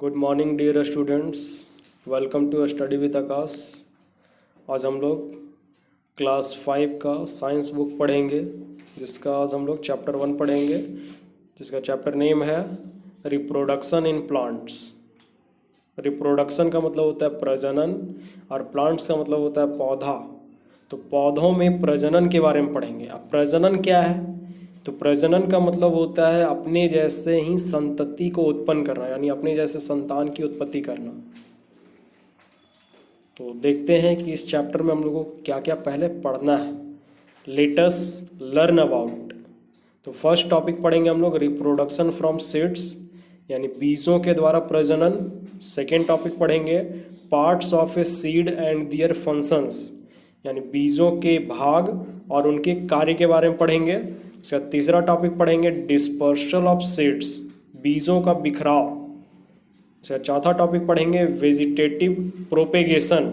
Good morning dear students, welcome to study with Aakash. आज हम लोग क्लास 5 का साइंस बुक पढ़ेंगे, जिसका आज हम लोग चैप्टर 1 पढ़ेंगे, जिसका चैप्टर नेम है रिप्रोडक्शन इन प्लांट्स। रिप्रोडक्शन का मतलब होता है प्रजनन और प्लांट्स का मतलब होता है पौधा। तो पौधों में प्रजनन के बारे में पढ़ेंगे। अब प्रजनन क्या है? तो प्रजनन का मतलब होता है अपने जैसे ही संतति को उत्पन्न करना, यानी अपने जैसे संतान की उत्पत्ति करना। तो देखते हैं कि इस चैप्टर में हम लोगों को क्या क्या पहले पढ़ना है। Let us learn about. तो फर्स्ट टॉपिक पढ़ेंगे हम लोग रिप्रोडक्शन फ्रॉम सीड्स, यानी बीजों के द्वारा प्रजनन। सेकेंड टॉपिक पढ़ेंगे parts of a seed and their functions, यानी बीजों के भाग और उनके कार्य के बारे में पढ़ेंगे। उसका तीसरा टॉपिक पढ़ेंगे डिस्पर्सल ऑफ सीड्स, बीजों का बिखराव। उसका चौथा टॉपिक पढ़ेंगे वेजिटेटिव प्रोपेगेशन,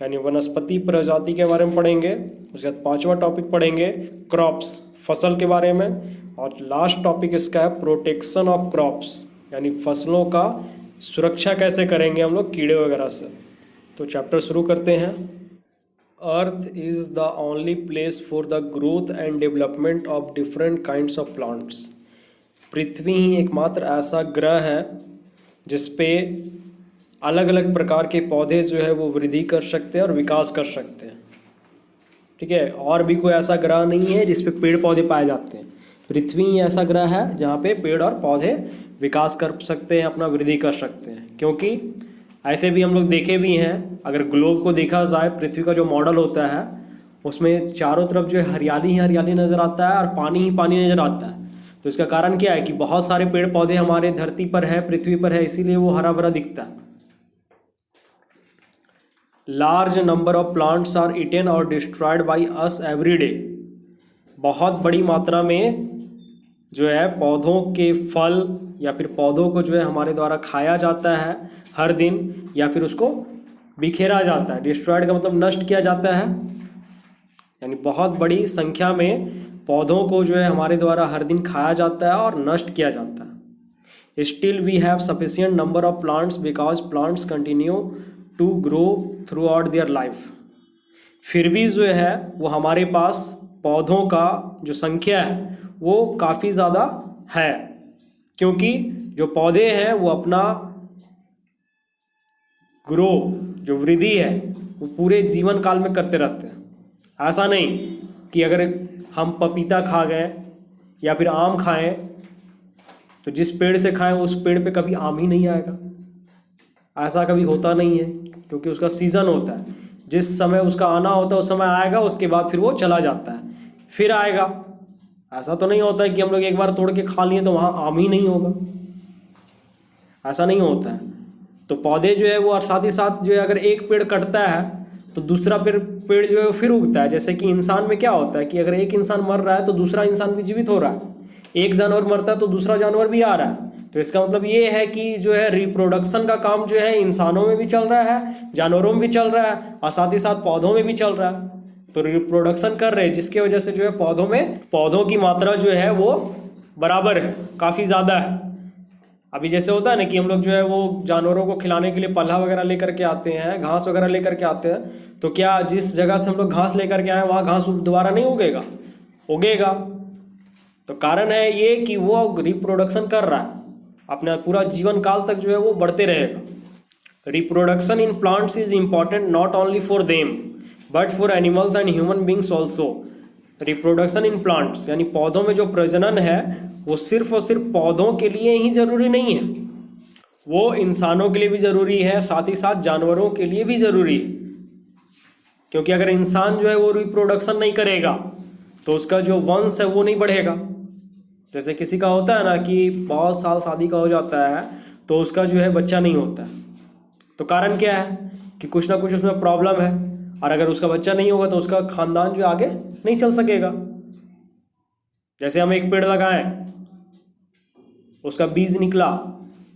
यानी वनस्पति प्रजाति के बारे में पढ़ेंगे। उसके बाद पांचवा टॉपिक पढ़ेंगे क्रॉप्स, फसल के बारे में। और लास्ट टॉपिक इसका है प्रोटेक्शन ऑफ क्रॉप्स, यानी फसलों का सुरक्षा कैसे करेंगे हम लोग कीड़े वगैरह से। तो चैप्टर शुरू करते हैं। Earth is the only place for the growth and development of different kinds of plants. पृथ्वी ही एकमात्र ऐसा ग्रह है जिस पे अलग अलग प्रकार के पौधे जो है वो वृद्धि कर सकते हैं और विकास कर सकते हैं। ठीक है, और भी कोई ऐसा ग्रह नहीं है जिस पे पेड़ पौधे पाए जाते हैं। पृथ्वी ही ऐसा ग्रह है जहाँ पे पेड़ और पौधे विकास कर सकते हैं, अपना वृद्धि कर सकते हैं। क्योंकि ऐसे भी हम लोग देखे भी हैं, अगर ग्लोब को देखा जाए, पृथ्वी का जो मॉडल होता है उसमें चारों तरफ जो है हरियाली ही हरियाली नज़र आता है और पानी ही पानी नज़र आता है। तो इसका कारण क्या है कि बहुत सारे पेड़ पौधे हमारे धरती पर है, पृथ्वी पर है, इसीलिए वो हरा भरा दिखता है। Large number of plants are eaten और destroyed by us every day. बहुत बड़ी मात्रा में जो है पौधों के फल या फिर पौधों को जो है हमारे द्वारा खाया जाता है हर दिन, या फिर उसको बिखेरा जाता है। डिस्ट्रॉयड का मतलब नष्ट किया जाता है, यानी बहुत बड़ी संख्या में पौधों को जो है हमारे द्वारा हर दिन खाया जाता है और नष्ट किया जाता है। Still we have sufficient number of plants because plants continue to grow throughout their life. फिर भी जो है वो हमारे पास पौधों का जो संख्या है वो काफ़ी ज़्यादा है, क्योंकि जो पौधे हैं वो अपना ग्रो, जो वृद्धि है, वो पूरे जीवन काल में करते रहते हैं। ऐसा नहीं कि अगर हम पपीता खा गए या फिर आम खाएं तो जिस पेड़ से खाएं उस पेड़ पे कभी आम ही नहीं आएगा। ऐसा कभी होता नहीं है, क्योंकि उसका सीज़न होता है। जिस समय उसका आना होता है उस समय आएगा, उसके बाद फिर वो चला जाता है, फिर आएगा। ऐसा तो नहीं होता है कि हम लोग एक बार तोड़ के खा लिए तो वहाँ आम ही नहीं होगा, ऐसा नहीं होता है। तो पौधे जो है वो, और साथ ही साथ जो है अगर एक पेड़ कटता है तो दूसरा पेड़ जो है फिर उगता है। जैसे कि इंसान में क्या होता है कि अगर एक इंसान मर रहा है तो दूसरा इंसान भी जीवित हो रहा है, एक जानवर मरता है तो दूसरा जानवर भी आ रहा है। तो इसका मतलब ये है कि जो है रिप्रोडक्शन का काम जो है इंसानों में भी चल रहा है, जानवरों में भी चल रहा है, और साथ ही साथ पौधों में भी चल रहा है। तो रिप्रोडक्शन कर रहे हैं, जिसकी वजह से जो है पौधों में पौधों की मात्रा जो है वो बराबर है, काफ़ी ज़्यादा है। अभी जैसे होता है ना कि हम लोग जो है वो जानवरों को खिलाने के लिए पल्ला वगैरह लेकर के आते हैं, घास वगैरह लेकर के आते हैं, तो क्या जिस जगह से हम लोग घास लेकर के आए वहाँ घास दोबारा नहीं उगेगा? उगेगा। तो कारण है ये कि वो रिप्रोडक्शन कर रहा है, अपना पूरा जीवन काल तक जो है वो बढ़ते रहेगा। Reproduction in plants is important not only for them but for animals and human beings also. Reproduction in plants यानी पौधों में जो प्रजनन है वो सिर्फ और सिर्फ पौधों के लिए ही जरूरी नहीं है, वो इंसानों के लिए भी जरूरी है, साथ ही साथ जानवरों के लिए भी जरूरी है। क्योंकि अगर इंसान जो है वो रिप्रोडक्शन नहीं करेगा तो उसका जो वंश है वो नहीं बढ़ेगा। जैसे किसी का होता है ना कि बहुत साल शादी का हो जाता है तो उसका जो है बच्चा नहीं होता है, तो कारण क्या है कि कुछ ना कुछ उसमें प्रॉब्लम है, और अगर उसका बच्चा नहीं होगा तो उसका खानदान जो आगे नहीं चल सकेगा। जैसे हम एक पेड़ लगाएं, उसका बीज निकला,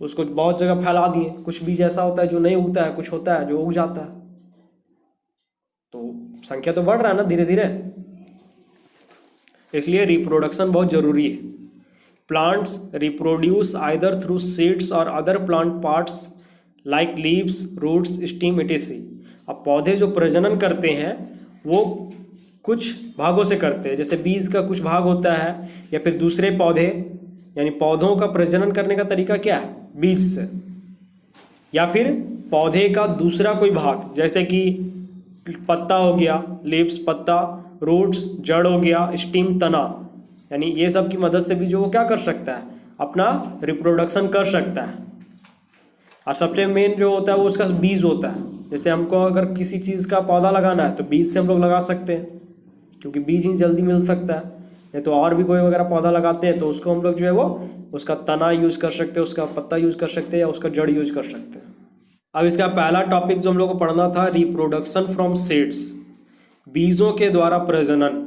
उसको बहुत जगह फैला दिए, कुछ बीज ऐसा होता है जो नहीं उगता है, कुछ होता है जो उग जाता है, तो संख्या तो बढ़ रहा है ना धीरे धीरे। इसलिए रिप्रोडक्शन बहुत जरूरी है। Plants reproduce either through seeds और other plant parts like leaves, roots, stem etc. अब पौधे जो प्रजनन करते हैं वो कुछ भागों से करते हैं, जैसे बीज का कुछ भाग होता है, या फिर दूसरे पौधे, यानी पौधों का प्रजनन करने का तरीका क्या है, बीज से, या फिर पौधे का दूसरा कोई भाग, जैसे कि पत्ता हो गया, लीव्स पत्ता, रूट्स जड़ हो गया, स्टीम तना, यानी ये सब की मदद से भी जो वो क्या कर सकता है, अपना रिप्रोडक्शन कर सकता है। और सबसे मेन जो होता है वो उसका बीज होता है। जैसे हमको अगर किसी चीज़ का पौधा लगाना है तो बीज से हम लोग लगा सकते हैं, क्योंकि बीज ही जल्दी मिल सकता है। नहीं तो और भी कोई वगैरह पौधा लगाते हैं तो उसको हम लोग जो है वो उसका तना यूज़ कर सकते हैं, उसका पत्ता यूज़ कर सकते हैं, या उसका जड़ यूज़ कर सकते हैं। अब इसका पहला टॉपिक जो हम लोग को पढ़ना था, रिप्रोडक्शन फ्रॉम सीड्स, बीजों के द्वारा प्रजनन,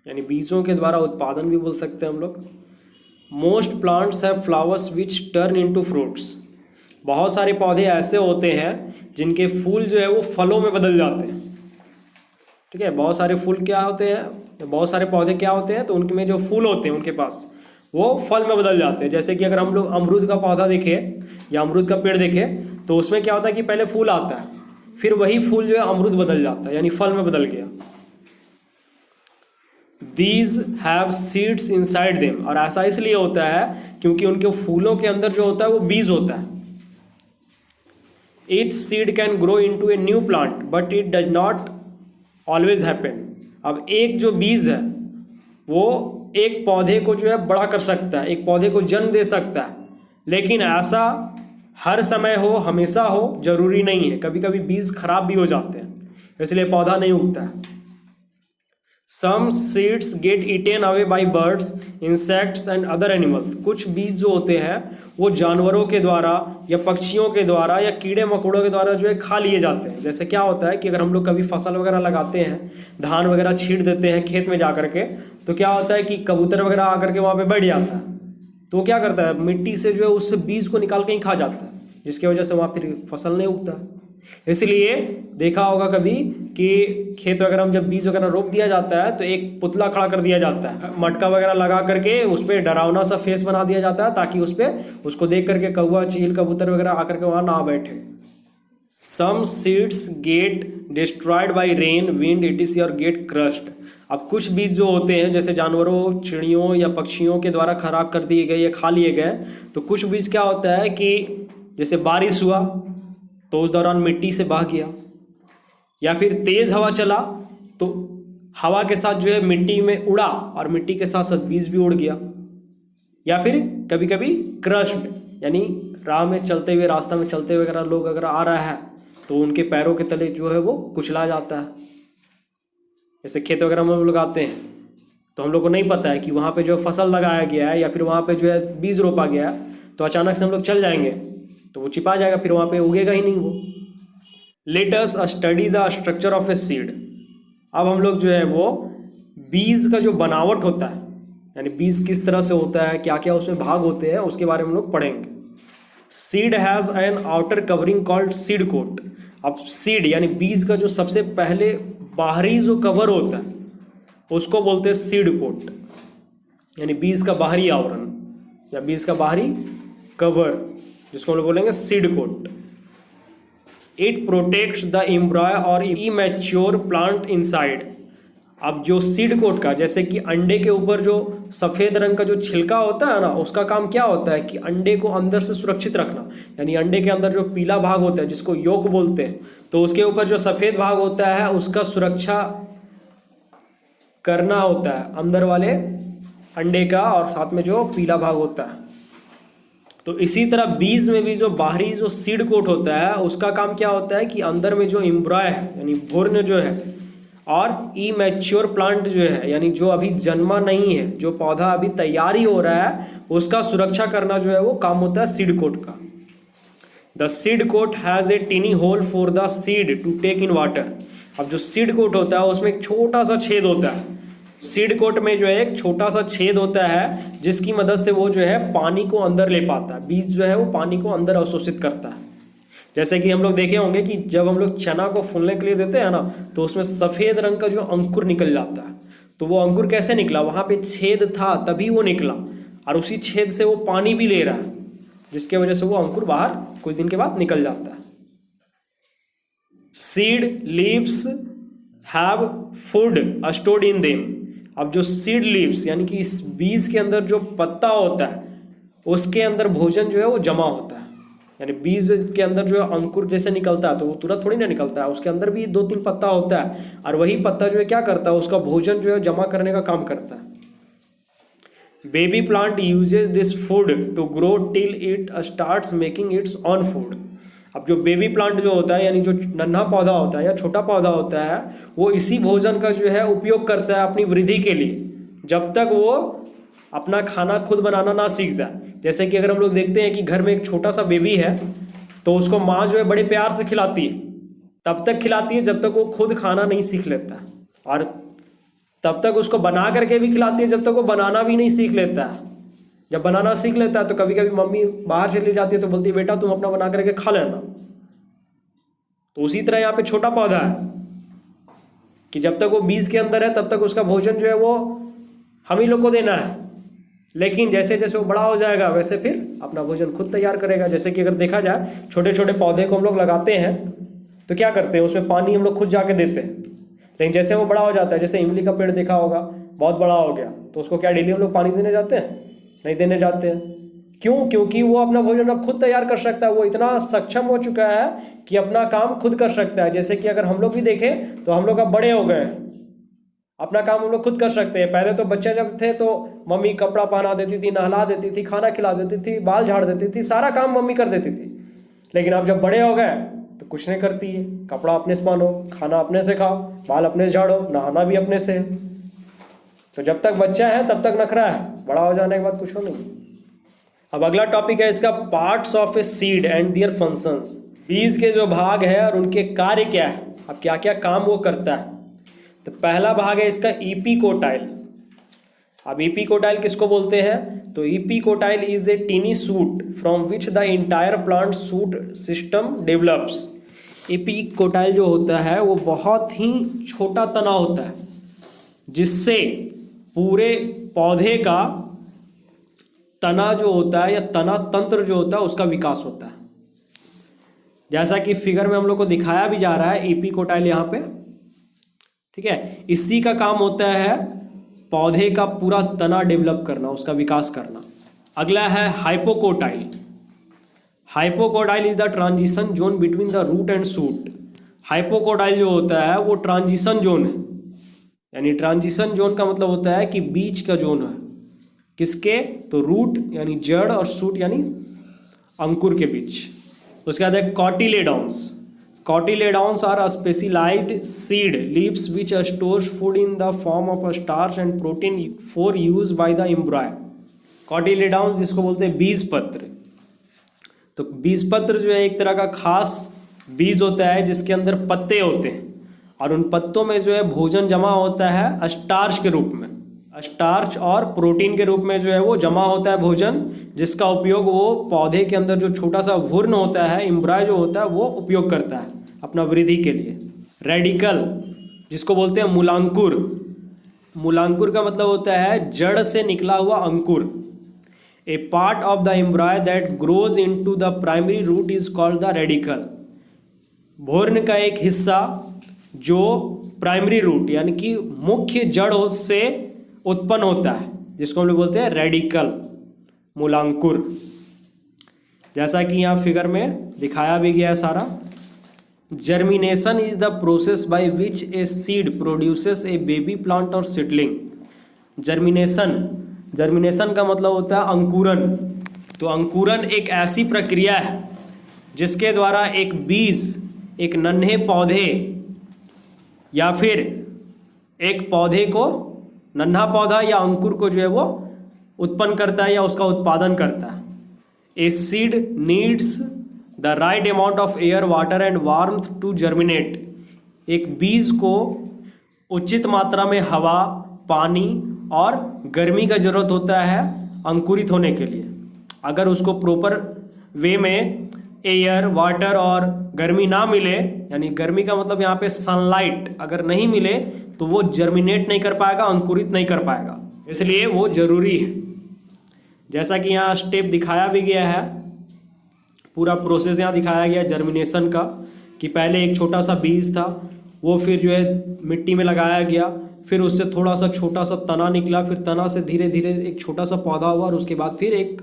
यानी बीजों के द्वारा उत्पादन भी बोल सकते हैं हम लोग। Most plants have flowers which turn into fruits, बहुत सारे पौधे ऐसे होते हैं जिनके फूल जो है वो फलों में बदल जाते हैं। ठीक है, बहुत सारे फूल क्या होते हैं, बहुत सारे पौधे क्या होते हैं, तो उनके में जो फूल होते हैं उनके पास वो फल में बदल जाते हैं। जैसे कि अगर हम लोग अमरूद का पौधा देखें या अमरूद का पेड़ देखें तो उसमें क्या होता है कि पहले फूल आता है, फिर वही फूल जो है अमरूद बदल जाता है, यानी फल में बदल गया। These have seeds inside them, और ऐसा इसलिए होता है क्योंकि उनके फूलों के अंदर जो होता है वो बीज होता है। Each seed can grow into a new plant, but it does not always happen. अब एक जो बीज है वो एक पौधे को जो है बड़ा कर सकता है, एक पौधे को जन्म दे सकता है, लेकिन ऐसा हर समय हो, हमेशा हो, जरूरी नहीं है। कभी कभी बीज खराब भी हो जाते हैं, इसलिए पौधा नहीं उगता है। Some seeds get eaten away by birds, insects and other animals. कुछ बीज जो होते हैं वो जानवरों के द्वारा या पक्षियों के द्वारा या कीड़े मकोड़ों के द्वारा जो है खा लिए जाते हैं। जैसे क्या होता है कि अगर हम लोग कभी फसल वगैरह लगाते हैं, धान वगैरह छींट देते हैं खेत में जा करके, तो क्या होता है कि कबूतर वगैरह आकर के वहाँ पे बैठ जाता है, तो क्या करता है, मिट्टी से जो है उस बीज को निकाल के ही खा जाता है, जिसकी वजह से वहाँ फिर फसल नहीं उगता। इसलिए देखा होगा कभी कि खेत वगैरह में जब बीज वगैरह रोप दिया जाता है तो एक पुतला खड़ा कर दिया जाता है, मटका वगैरह लगा करके उस पर डरावना सा फेस बना दिया जाता है, ताकि उस पर उसको देख करके कौवा, चील, कबूतर वगैरह आकर के वहाँ ना बैठे। Some seeds get destroyed by rain, wind etc. और गेट क्रश्ड। अब कुछ बीज जो होते हैं जैसे जानवरों, चिड़ियों या पक्षियों के द्वारा खराब कर दिए गए या खा लिए गए, तो कुछ बीज क्या होता है कि जैसे बारिश हुआ तो उस दौरान मिट्टी से बह गया, या फिर तेज हवा चला तो हवा के साथ जो है मिट्टी में उड़ा और मिट्टी के साथ साथ बीज भी उड़ गया, या फिर कभी कभी क्रश्ड, यानी राह में चलते हुए, रास्ता में चलते हुए अगर लोग अगर आ रहा है तो उनके पैरों के तले जो है वो कुचला जाता है। जैसे खेत वगैरह में हम लोग आते हैं तो हम लोग को नहीं पता है कि वहाँ पे जो फसल लगाया गया है या फिर वहाँ पे जो है बीज रोपा गया है, तो अचानक से हम लोग चल जाएंगे तो वो छिपा जाएगा, फिर वहाँ पे उगेगा ही नहीं वो। Let us study the structure of a seed. अब हम लोग जो है वो बीज का जो बनावट होता है, यानी बीज किस तरह से होता है, क्या क्या उसमें भाग होते हैं, उसके बारे में हम लोग पढ़ेंगे। Seed has an outer covering called seed coat. अब सीड यानी बीज का जो सबसे पहले बाहरी जो कवर होता है उसको बोलते हैं सीड कोट, यानी बीज का बाहरी आवरण या बीज का बाहरी कवर, जिसको हम लोग बोलेंगे seed coat. It protects the embryo और इमैच्योर प्लांट इनसाइड। अब जो सीड कोट का, जैसे कि अंडे के ऊपर जो सफ़ेद रंग का जो छिलका होता है ना, उसका काम क्या होता है कि अंडे को अंदर से सुरक्षित रखना, यानी अंडे के अंदर जो पीला भाग होता है जिसको योक बोलते हैं, तो उसके ऊपर जो सफ़ेद भाग होता है उसका सुरक्षा करना होता है अंदर वाले अंडे का, और साथ में जो पीला भाग होता है। तो इसी तरह बीज में भी जो बाहरी जो सीड कोट होता है उसका काम क्या होता है कि अंदर में जो एम्ब्रॉय है यानी भ्रूण जो है, और इमैच्योर प्लांट जो है यानी जो अभी जन्मा नहीं है, जो पौधा अभी तैयारी हो रहा है, उसका सुरक्षा करना जो है वो काम होता है सीड कोट का। The seed coat has a tiny hole for the seed to take in water. अब जो सीड कोट होता है उसमें एक छोटा सा छेद होता है, सीड कोट में जो है एक छोटा सा छेद होता है जिसकी मदद से वो जो है पानी को अंदर ले पाता है, बीज जो है वो पानी को अंदर अवशोषित करता है। जैसे कि हम लोग देखे होंगे कि जब हम लोग चना को फूलने के लिए देते हैं ना, तो उसमें सफ़ेद रंग का जो अंकुर निकल जाता है, तो वो अंकुर कैसे निकला, वहाँ पे छेद था तभी वो निकला। और उसी छेद से वो पानी भी ले रहा है, जिसके वजह से वो अंकुर बाहर कुछ दिन के बाद निकल जाता है। Seed leaves have food stored in them. अब जो सीड लीव्स यानी कि इस बीज के अंदर जो पत्ता होता है उसके अंदर भोजन जो है वो जमा होता है। यानी बीज के अंदर जो अंकुर जैसे निकलता है तो वो तुरंत थोड़ी ना निकलता है, उसके अंदर भी 2-3 पत्ता होता है और वही पत्ता जो है क्या करता है, उसका भोजन जो है जमा करने का काम करता है। Baby plant uses this food to grow till it starts making its own food. अब जो बेबी प्लांट जो होता है यानी जो नन्हा पौधा होता है या छोटा पौधा होता है वो इसी भोजन का जो है उपयोग करता है अपनी वृद्धि के लिए, जब तक वो अपना खाना खुद बनाना ना सीख जाए। जैसे कि अगर हम लोग देखते हैं कि घर में एक छोटा सा बेबी है तो उसको माँ जो है बड़े प्यार से खिलाती है, तब तक खिलाती है जब तक वो खुद खाना नहीं सीख लेता, और तब तक उसको बना करके भी खिलाती है जब तक वो बनाना भी नहीं सीख लेता है। जब बनाना सीख लेता है तो कभी कभी मम्मी बाहर चली जाती है तो बोलती है बेटा तुम अपना बना करके खा लेना। तो उसी तरह यहाँ पे छोटा पौधा है कि जब तक वो बीज के अंदर है तब तक उसका भोजन जो है वो हम ही लोग को देना है, लेकिन जैसे जैसे वो बड़ा हो जाएगा वैसे फिर अपना भोजन खुद तैयार करेगा। जैसे कि अगर देखा जाए छोटे छोटे पौधे को हम लोग लगाते हैं तो क्या करते हैं, उसमें पानी हम लोग खुद जाके देते हैं, लेकिन जैसे वो बड़ा हो जाता है, जैसे इमली का पेड़ देखा होगा बहुत बड़ा हो गया तो उसको क्या डेली हम लोग पानी देने जाते हैं? नहीं देने जाते हैं। क्यों? क्योंकि वो अपना भोजन अब खुद तैयार कर सकता है, वो इतना सक्षम हो चुका है कि अपना काम खुद कर सकता है। जैसे कि अगर हम लोग भी देखें तो हम लोग अब बड़े हो गए हैं, अपना काम हम लोग खुद कर सकते हैं। पहले तो बच्चे जब थे तो मम्मी कपड़ा पहना देती थी, नहला देती थी, खाना खिला देती थी, बाल झाड़ देती थी, सारा काम मम्मी कर देती थी। लेकिन अब जब बड़े हो गए तो कुछ नहीं करती है, कपड़ा अपने से पहनो, खाना अपने से खाओ, बाल अपने से झाड़ो, नहाना भी अपने से। तो जब तक बच्चा है तब तक नखरा है, बड़ा हो जाने के बाद कुछ हो नहीं। अब अगला टॉपिक है इसका, parts of a seed and their functions. बीज के जो भाग है और उनके कार्य क्या है, अब क्या क्या काम वो करता है। तो पहला भाग है इसका इपीकोटाइल। अब इपीकोटाइल किसको बोलते हैं? तो epicotyl is a tiny shoot from which the entire plant shoot system develops. Epicotyl जो होता है वो बहुत ही छोटा तना होता है जिससे पूरे पौधे का तना जो होता है या तना तंत्र जो होता है उसका विकास होता है। जैसा कि फिगर में हम लोग को दिखाया भी जा रहा है इपीकोटाइल यहाँ पे, ठीक है। इसी का काम होता है पौधे का पूरा तना डेवलप करना, उसका विकास करना। अगला है hypocotyl. Hypocotyl is the transition zone between the root and shoot. Hypocotyl जो होता है वो ट्रांजिशन जोन है, यानी ट्रांजिशन जोन का मतलब होता है कि बीच का जोन है किसके? तो रूट यानी जड़ और शूट यानी अंकुर के बीच। उसके बाद है कॉटिलेडॉन्स। Cotyledons are a specialized seed leaves which stores food in the form of a starch and protein for use by the embryo. Cotyledons जिसको बोलते हैं बीज पत्र। तो बीज पत्र जो है एक तरह का खास बीज होता है जिसके अंदर पत्ते होते हैं और उन पत्तों में जो है भोजन जमा होता है स्टार्च के रूप में। स्टार्च और प्रोटीन के रूप में जो है वो जमा होता है भोजन, जिसका उपयोग वो पौधे के अंदर जो छोटा सा भ्रूण होता है, एम्ब्रॉय जो होता है, वो उपयोग करता है अपना वृद्धि के लिए। रेडिकल जिसको बोलते हैं मूलांकुर। मूलांकुर का मतलब होता है जड़ से निकला हुआ अंकुर। A part of the embryo that grows into the primary root is called the radicle. भ्रूण का एक हिस्सा जो प्राइमरी रूट यानी कि मुख्य जड़ से उत्पन्न होता है जिसको हम लोग बोलते हैं रेडिकल, मूलांकुर। जैसा कि यहाँ फिगर में दिखाया भी गया है सारा। Germination is the process by which a seed produces A baby plant और सीडलिंग। जर्मिनेशन का मतलब होता है अंकुरन। तो अंकुरन एक ऐसी प्रक्रिया है जिसके द्वारा एक बीज, एक नन्हे पौधे या फिर एक पौधे को, नन्हा पौधा या अंकुर को जो है वो उत्पन्न करता है या उसका उत्पादन करता है। A seed needs the right amount of air, water and warmth to germinate. एक बीज को उचित मात्रा में हवा, पानी और गर्मी का जरूरत होता है अंकुरित होने के लिए। अगर उसको प्रॉपर वे में एयर, वाटर और गर्मी ना मिले, यानी गर्मी का मतलब यहाँ पे सनलाइट अगर नहीं मिले तो वो जर्मिनेट नहीं कर पाएगा, अंकुरित नहीं कर पाएगा, इसलिए वो जरूरी है। जैसा कि यहाँ स्टेप दिखाया भी गया है, पूरा प्रोसेस यहाँ दिखाया गया जर्मिनेशन का, कि पहले एक छोटा सा बीज था, वो फिर जो है मिट्टी में लगाया गया, फिर उससे थोड़ा सा छोटा सा तना निकला, फिर तना से धीरे धीरे एक छोटा सा पौधा हुआ, और उसके बाद फिर एक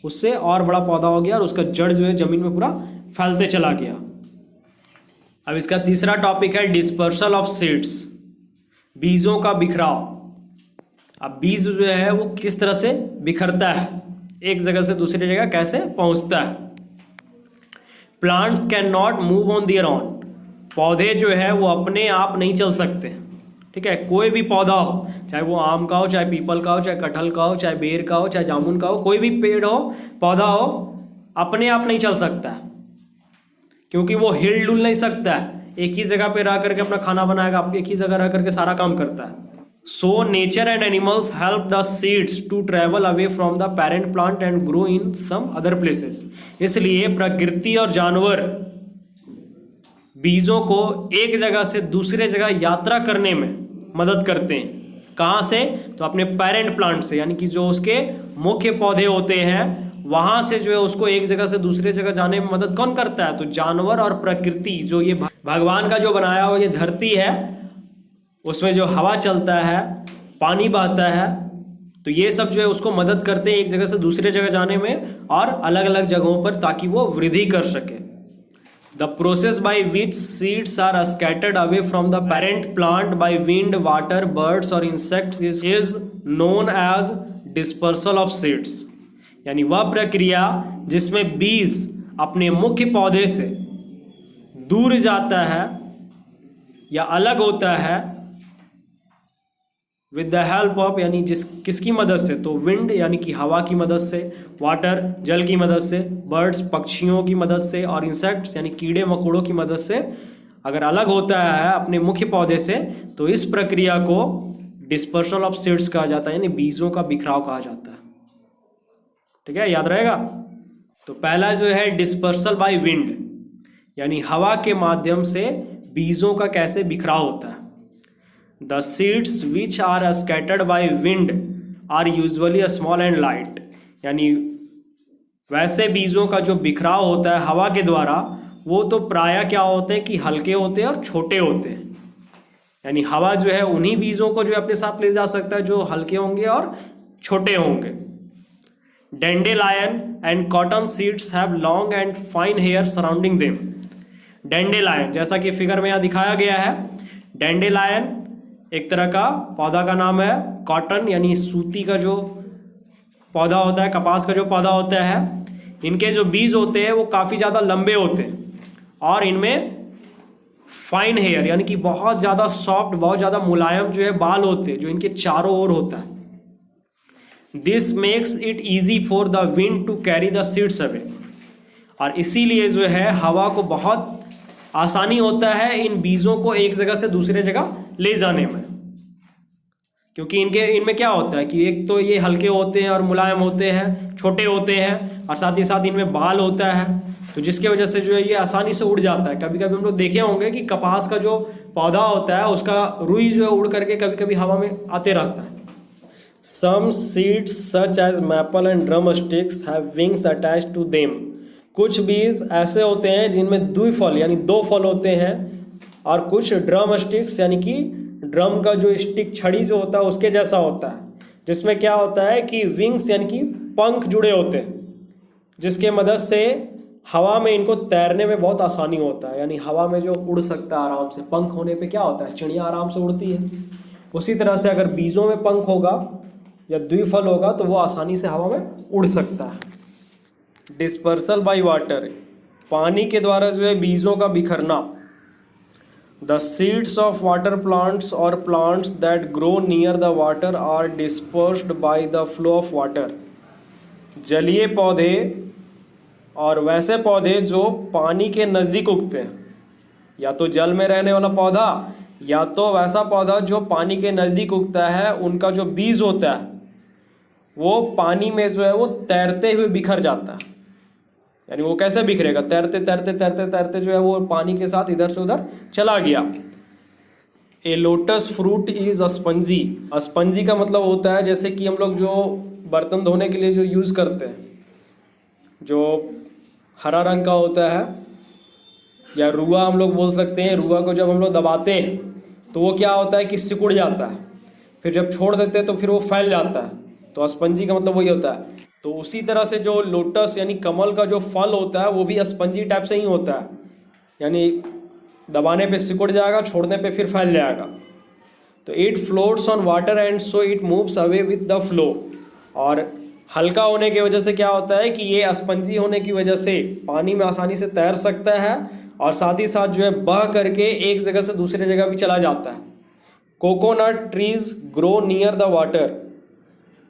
उससे और बड़ा पौधा हो गया, और उसका जड़ जो है ज़मीन में पूरा फैलते चला गया। अब इसका तीसरा टॉपिक है डिस्पर्सल ऑफ सीड्स, बीजों का बिखराव। अब बीज जो है वो किस तरह से बिखरता है, एक जगह से दूसरी जगह कैसे पहुंचता है। Plants can not move on their own, पौधे जो है वो अपने आप नहीं चल सकते, ठीक है। कोई भी पौधा हो, चाहे वो आम का हो, चाहे पीपल का हो, चाहे कटहल का हो, चाहे बेर का हो, चाहे जामुन का हो, कोई भी पेड़ हो, पौधा हो, अपने आप नहीं चल सकता है, क्योंकि वो हिल डुल नहीं सकता है, एक ही जगह पे रह करके अपना खाना बनाएगा, एक ही जगह रह करके सारा काम करता है। So nature and animals help the seeds to travel away from the parent plant and grow in some other places. इसलिए प्रकृति और जानवर बीजों को एक जगह से दूसरे जगह यात्रा करने में मदद करते हैं। कहाँ से? तो अपने पेरेंट प्लांट से, यानी कि जो उसके मुख्य पौधे होते हैं वहां से जो है उसको एक जगह से दूसरे जगह जाने में मदद कौन करता है? तो जानवर और प्रकृति, जो ये भगवान का जो बनाया हुआ ये धरती है, उसमें जो हवा चलता है, पानी बहता है, तो ये सब जो है उसको मदद करते हैं एक जगह से दूसरे जगह जाने में और अलग अलग जगहों पर, ताकि वो वृद्धि कर सके। The process by which seeds are scattered away from the parent plant by wind, water, birds और insects is known as dispersal of seeds. यानी वह प्रक्रिया जिसमें बीज अपने मुख्य पौधे से दूर जाता है या अलग होता है विद द हेल्प ऑफ, यानी किसकी मदद से? तो विंड यानी कि हवा की मदद से, वाटर जल की मदद से, बर्ड्स पक्षियों की मदद से, और इंसेक्ट्स यानी कीड़े मकोड़ों की मदद से अगर अलग होता है अपने मुख्य पौधे से, तो इस प्रक्रिया को डिस्पर्सल ऑफ सीड्स कहा जाता है, यानी बीजों का बिखराव कहा जाता है। ठीक है, याद रहेगा। तो पहला जो है डिस्पर्सल बाय विंड, यानी हवा के माध्यम से बीजों का कैसे बिखराव होता है। The seeds which are scattered by wind are usually small and light, यानी वैसे बीजों का जो बिखराव होता है हवा के द्वारा, वो तो प्रायः क्या होते हैं कि हल्के होते हैं और छोटे होते हैं। यानी हवा जो है उन्हीं बीजों को जो अपने साथ ले जा सकता है जो हल्के होंगे और छोटे होंगे। Dandelion and cotton seeds have long and fine hair surrounding them. Dandelion, जैसा कि फिगर में यहाँ दिखाया गया है, डेंडेलायन एक तरह का पौधा का नाम है। कॉटन यानी सूती का जो पौधा होता है, कपास का जो पौधा होता है, इनके जो बीज होते हैं वो काफ़ी ज़्यादा लंबे होते हैं और इनमें फाइन हेयर यानी कि बहुत ज़्यादा सॉफ्ट, बहुत ज़्यादा मुलायम जो है बाल होते हैं, जो इनके चारों ओर होता है। This makes it easy for the wind to carry the seeds away, और इसीलिए जो है हवा को बहुत आसानी होता है इन बीजों को एक जगह से दूसरे जगह ले जाने में, क्योंकि इनमें क्या होता है कि एक तो ये हल्के होते हैं और मुलायम होते हैं, छोटे होते हैं, और साथ ही साथ इनमें बाल होता है, तो जिसके वजह से जो है ये आसानी से उड़ जाता है। कभी कभी हम लोग देखे होंगे कि कपास का जो पौधा होता है उसका रुई जो है उड़ करके कभी कभी हवा में आते रहता है। Some seeds such as maple and drum sticks have wings attached to them. कुछ बीज ऐसे होते हैं जिनमें द्विफल यानी दो फल होते हैं, और कुछ ड्रम स्टिक्स यानी कि ड्रम का जो स्टिक छड़ी जो होता है उसके जैसा होता है, जिसमें क्या होता है कि विंग्स यानी कि पंख जुड़े होते हैं, जिसके मदद से हवा में इनको तैरने में बहुत आसानी होता है। यानी हवा में जो उड़ सकता है आराम से, पंख होने पे क्या होता है, चिड़िया आराम से उड़ती है। उसी तरह से अगर बीजों में पंख होगा या द्विफल होगा तो वो आसानी से हवा में उड़ सकता है। डिस्पर्सल बाय वाटर, पानी के द्वारा जो है बीजों का बिखरना। The seeds of water plants और plants that grow near the water are dispersed by the flow of water. जलीय पौधे और वैसे पौधे जो पानी के नज़दीक उगते हैं, या तो जल में रहने वाला पौधा या तो वैसा पौधा जो पानी के नज़दीक उगता है, उनका जो बीज होता है वो पानी में जो है वो तैरते हुए बिखर जाता है। यानी वो कैसे बिखरेगा, तैरते तैरते तैरते तैरते जो है वो पानी के साथ इधर से उधर चला गया। A lotus fruit is spongy. Spongy का मतलब होता है जैसे कि हम लोग जो बर्तन धोने के लिए जो यूज़ करते हैं, जो हरा रंग का होता है या रुआ हम लोग बोल सकते हैं, रुआ को जब हम लोग दबाते हैं तो वो क्या होता है कि सिकुड़ जाता है, फिर जब छोड़ देते हैं तो फिर वो फैल जाता है। तो स्पंजी का मतलब वही होता है। तो उसी तरह से जो लोटस यानी कमल का जो फल होता है वो भी स्पंजी टाइप से ही होता है, यानी दबाने पे सिकुड़ जाएगा, छोड़ने पे फिर फैल जाएगा। तो it floats on water and so it moves away with the flow. और हल्का होने की वजह से क्या होता है कि ये स्पंजी होने की वजह से पानी में आसानी से तैर सकता है और साथ ही साथ जो है बह करके एक जगह से दूसरी जगह भी चला जाता है। Coconut trees grow near the water.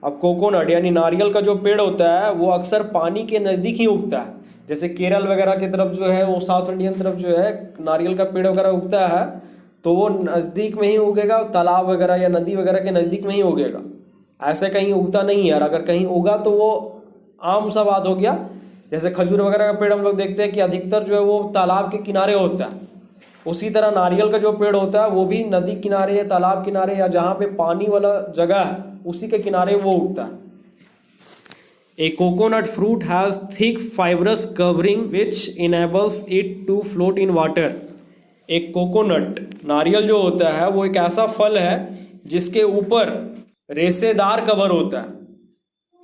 अब कोकोनट यानी नारियल का जो पेड़ होता है वो अक्सर पानी के नज़दीक ही उगता है। जैसे केरल वगैरह की तरफ जो है वो साउथ इंडियन तरफ जो है नारियल का पेड़ वगैरह उगता है तो वो नज़दीक में ही उगेगा, तालाब वगैरह या नदी वगैरह के नज़दीक में ही उगेगा, ऐसे कहीं उगता नहीं है। और अगर कहीं उगा तो वो आम सा बात हो गया। जैसे खजूर वगैरह का पेड़ हम लोग देखते हैं कि अधिकतर जो है वो तालाब के किनारे होता है, उसी तरह नारियल का जो पेड़ होता है वो भी नदी किनारे या तालाब किनारे या जहाँ पे पानी वाला जगह है उसी के किनारे वो उगता है। A coconut fruit has thick fibrous covering which enables it to float in water. एक कोकोनट नारियल जो होता है वो एक ऐसा फल है जिसके ऊपर रेशेदार कवर होता है,